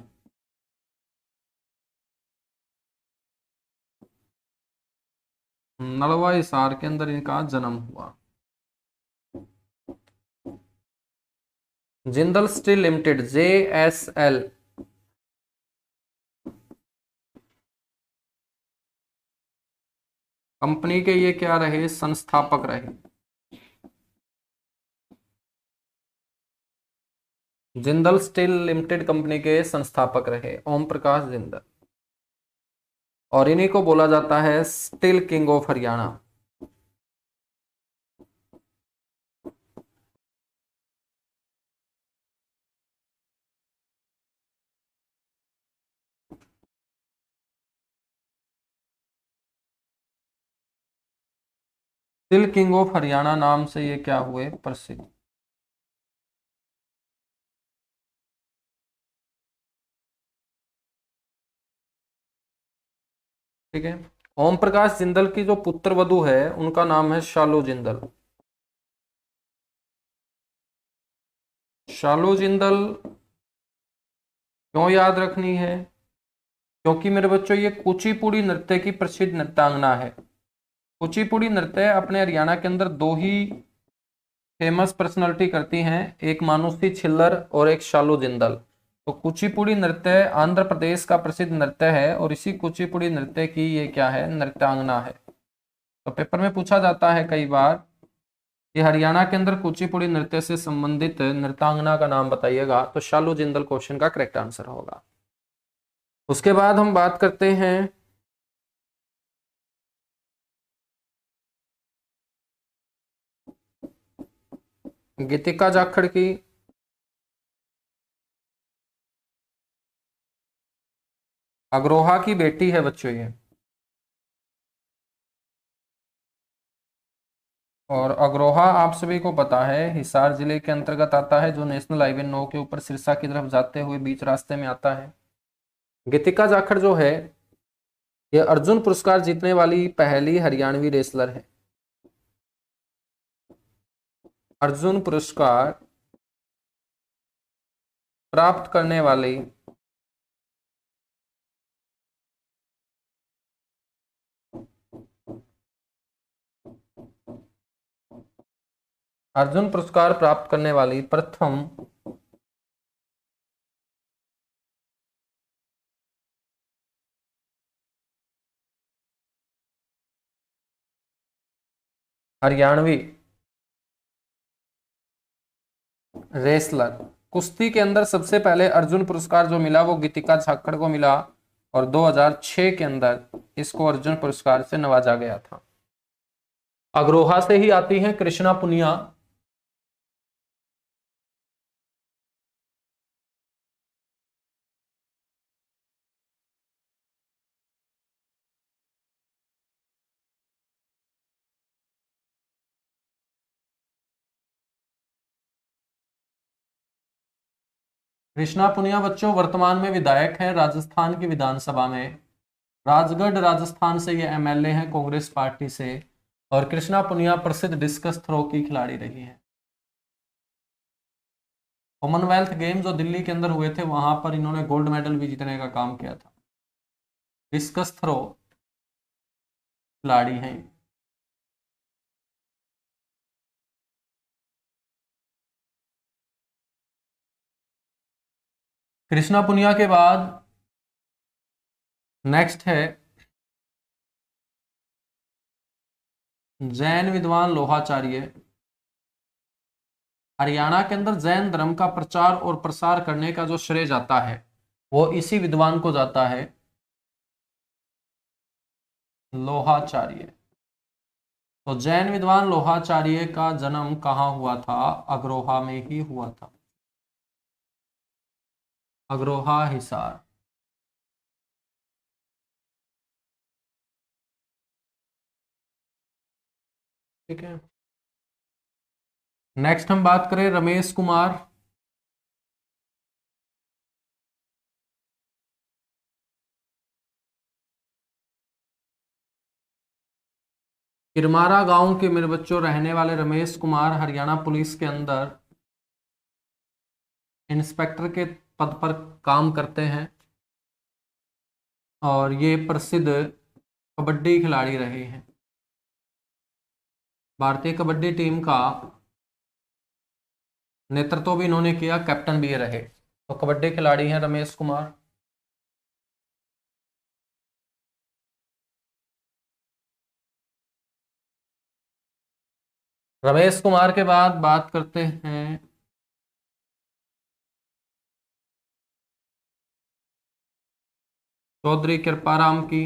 A: नलवा हिसार के अंदर इनका जन्म हुआ। Jindal steel limited, JSL, company के ये क्या रहे, संस्थापक रहे। जिंदल स्टील लिमिटेड कंपनी के संस्थापक रहे ओम प्रकाश जिंदल, और इन्हीं को बोला जाता है steel king of Haryana. Steel king of Haryana नाम से ये क्या हुए प्रसिद्ध। ठीक है। ओम प्रकाश जिंदल की जो पुत्र वधु है उनका नाम है शालू जिंदल। शालू जिंदल क्यों याद रखनी है, क्योंकि मेरे बच्चों ये कुचिपुड़ी नृत्य की प्रसिद्ध नृत्यांगना है। कुचिपुड़ी नृत्य अपने हरियाणा के अंदर दो ही फेमस पर्सनालिटी करती हैं, एक मानुषी छिल्लर और एक शालू जिंदल। तो कुचिपुड़ी नृत्य आंध्र प्रदेश का प्रसिद्ध नृत्य है, और इसी कुचिपुड़ी नृत्य की ये क्या है, नृत्यांगना है। तो पेपर में पूछा जाता है कई बार कि हरियाणा के अंदर कुचिपुड़ी नृत्य से संबंधित नृत्यांगना का नाम बताइएगा, तो शालू जिंदल क्वेश्चन का करेक्ट आंसर होगा। उसके बाद हम बात करते हैं गीतिका जाखड़ की। अग्रोहा की बेटी है बच्चों ये, और अग्रोहा आप सभी को पता है हिसार जिले के अंतर्गत आता है, जो नेशनल हाईवे 9 के ऊपर सिरसा की तरफ जाते हुए बीच रास्ते में आता है। गीतिका जाखड़ जो है ये अर्जुन पुरस्कार जीतने वाली पहली हरियाणवी रेसलर है। अर्जुन पुरस्कार प्राप्त करने वाली अर्जुन पुरस्कार प्राप्त करने वाली प्रथम हरियाणवी रेसलर। कुश्ती के अंदर सबसे पहले अर्जुन पुरस्कार जो मिला वो गीतिका जाखड़ को मिला, और 2006 के अंदर इसको अर्जुन पुरस्कार से नवाजा गया था। अग्रोहा से ही आती हैं कृष्णा पुनिया। कृष्णा पुनिया बच्चों वर्तमान में विधायक हैं राजस्थान की विधानसभा में। राजगढ़ राजस्थान से ये MLA हैं कांग्रेस पार्टी से, और कृष्णा पुनिया प्रसिद्ध डिस्कस थ्रो की खिलाड़ी रही हैं। कॉमनवेल्थ गेम जो दिल्ली के अंदर हुए थे वहां पर इन्होंने गोल्ड मेडल भी जीतने का काम किया था। डिस्कस थ्रो खिलाड़ी हैं। कृष्णा पुनिया के बाद नेक्स्ट है जैन विद्वान लोहाचार्य। हरियाणा के अंदर जैन धर्म का प्रचार और प्रसार करने का जो श्रेय जाता है वो इसी विद्वान को जाता है, लोहाचार्य। तो जैन विद्वान लोहाचार्य का जन्म कहाँ हुआ था, अग्रोहा में ही हुआ था, अग्रोहा हिसार। ठीक है। नेक्स्ट हम बात करें रमेश कुमार। किरमारा गांव के मेरे बच्चों रहने वाले रमेश कुमार हरियाणा पुलिस के अंदर इंस्पेक्टर के पद पर काम करते हैं और ये प्रसिद्ध कबड्डी खिलाड़ी रहे हैं। भारतीय कबड्डी टीम का नेतृत्व भी इन्होंने किया, कैप्टन भी ये रहे। तो कबड्डी खिलाड़ी हैं रमेश कुमार। रमेश कुमार के बाद बात करते हैं चौधरी कृपाराम की।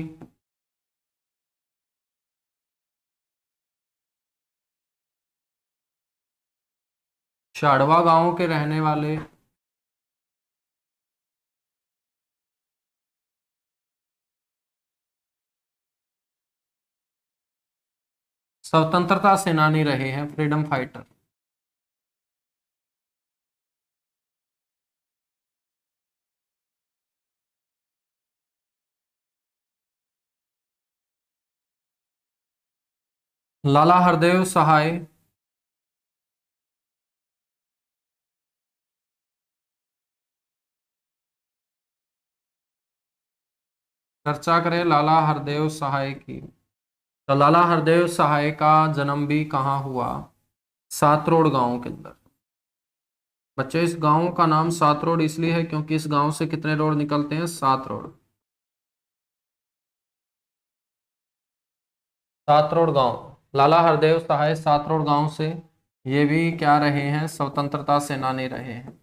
A: शाड़वा गांव के रहने वाले स्वतंत्रता सेनानी रहे हैं, फ्रीडम फाइटर। लाला हरदेव सहाय चर्चा करें लाला हरदेव सहाय की। तो लाला हरदेव सहाय का जन्म भी कहाँ हुआ? सातरोड गांव के अंदर। बच्चे इस गांव का नाम सातरोड इसलिए है क्योंकि इस गांव से कितने रोड निकलते हैं? 7 रोड। सातरोड गांव, लाला हरदेव सहाय सातरोड गांव से, ये भी क्या रहे हैं? स्वतंत्रता सेनानी रहे हैं।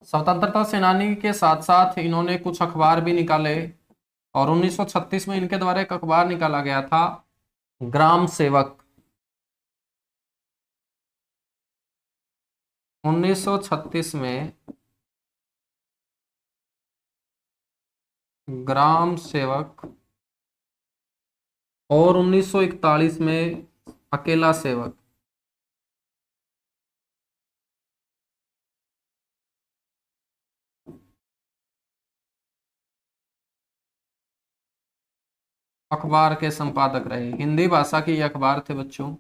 A: स्वतंत्रता सेनानी के साथ साथ इन्होंने कुछ अखबार भी निकाले और 1936 में इनके द्वारा एक अखबार निकाला गया था, ग्राम सेवक। 1936 में ग्राम सेवक और 1941 में अकेला सेवक। अखबार के संपादक रहे, हिंदी भाषा के ये अखबार थे बच्चों।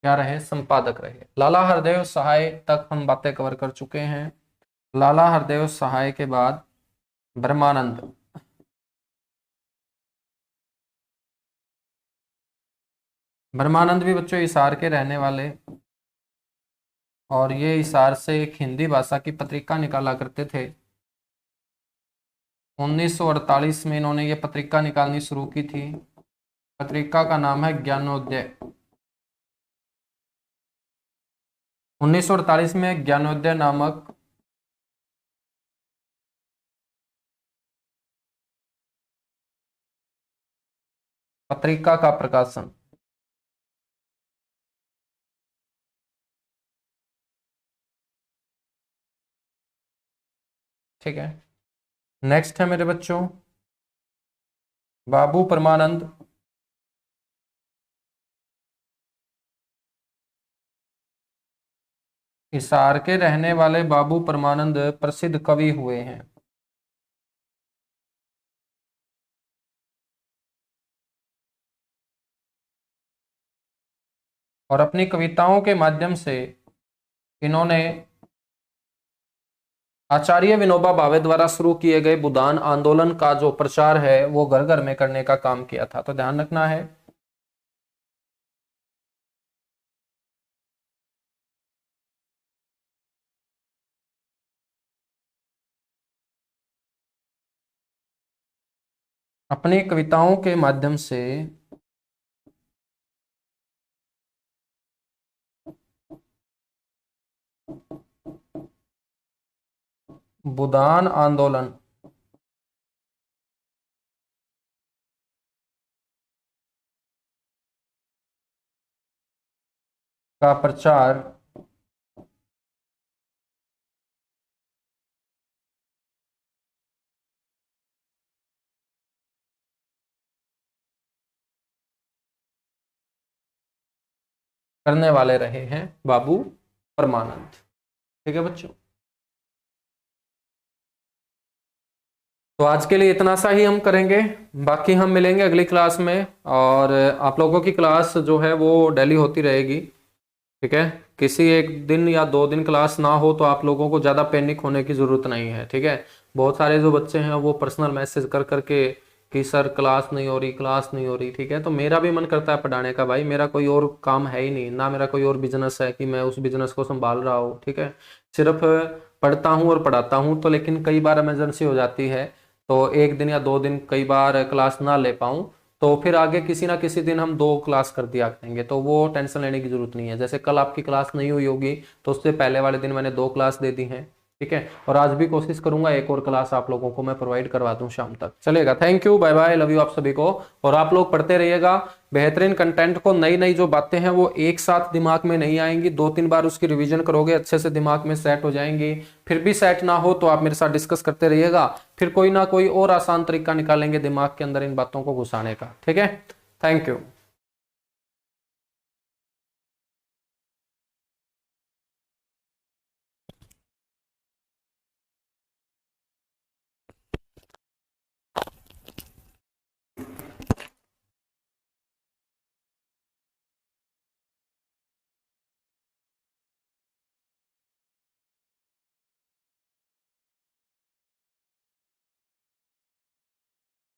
A: क्या रहे? संपादक रहे। लाला हरदेव सहाय तक हम बातें कवर कर चुके हैं। लाला हरदेव सहाय के बाद ब्रह्मानंद। ब्रह्मानंद भी बच्चों हिसार के रहने वाले, और ये हिसार से एक हिंदी भाषा की पत्रिका निकाला करते थे। 1948 में इन्होंने ये पत्रिका निकालनी शुरू की थी। पत्रिका का नाम है ज्ञानोदय। 1948 में ज्ञानोदय नामक पत्रिका का प्रकाशन। ठीक है। नेक्स्ट है मेरे बच्चों बाबू परमानंद। हिसार के रहने वाले बाबू परमानंद प्रसिद्ध कवि हुए हैं। और अपनी कविताओं के माध्यम से इन्होंने आचार्य विनोबा भावे द्वारा शुरू किए गए बुदान आंदोलन का जो प्रचार है वो घर घर में करने का काम किया था। तो ध्यान रखना है। अपनी कविताओं के माध्यम से बुदान आंदोलन का प्रचार करने वाले रहे हैं बाबू परमानंद। ठीक है बच्चों, तो आज के लिए इतना सा ही हम करेंगे, बाकी हम मिलेंगे अगली क्लास में। और आप लोगों की क्लास जो है वो डेली होती रहेगी। ठीक है, किसी एक दिन या 2 दिन क्लास ना हो तो आप लोगों को ज़्यादा पैनिक होने की ज़रूरत नहीं है। ठीक है, बहुत सारे जो बच्चे हैं वो पर्सनल मैसेज कर करके कि सर क्लास नहीं हो रही, क्लास नहीं हो रही। ठीक है, तो मेरा भी मन करता है पढ़ाने का भाई, मेरा कोई और काम है ही नहीं ना, मेरा कोई और बिजनेस है कि मैं उस बिजनेस को संभाल रहा हूँ। ठीक है, सिर्फ पढ़ता हूँ और पढ़ाता हूँ। तो लेकिन कई बार इमरजेंसी हो जाती है तो 1 दिन या 2 दिन कई बार क्लास ना ले पाऊँ, तो फिर आगे किसी ना किसी दिन हम 2 क्लास कर दिया करेंगे, तो वो टेंशन लेने की जरूरत नहीं है। जैसे कल आपकी क्लास नहीं हुई होगी तो उससे पहले वाले दिन मैंने 2 क्लास दे दी हैं। ठीक है, और आज भी कोशिश करूंगा एक और क्लास आप लोगों को मैं प्रोवाइड करवा दूं शाम तक। चलेगा, thank you, bye bye, love you आप सभी को। और आप लोग पढ़ते रहिएगा बेहतरीन कंटेंट को, नई नई जो बातें हैं वो एक साथ दिमाग में नहीं आएंगी, 2-3 बार उसकी रिवीजन करोगे अच्छे से दिमाग में सेट हो जाएंगी। फिर भी सेट ना हो तो आप मेरे साथ डिस्कस करते रहिएगा, फिर कोई ना कोई और आसान तरीका निकालेंगे दिमाग के अंदर इन बातों को घुसाने का। ठीक है, थैंक यू।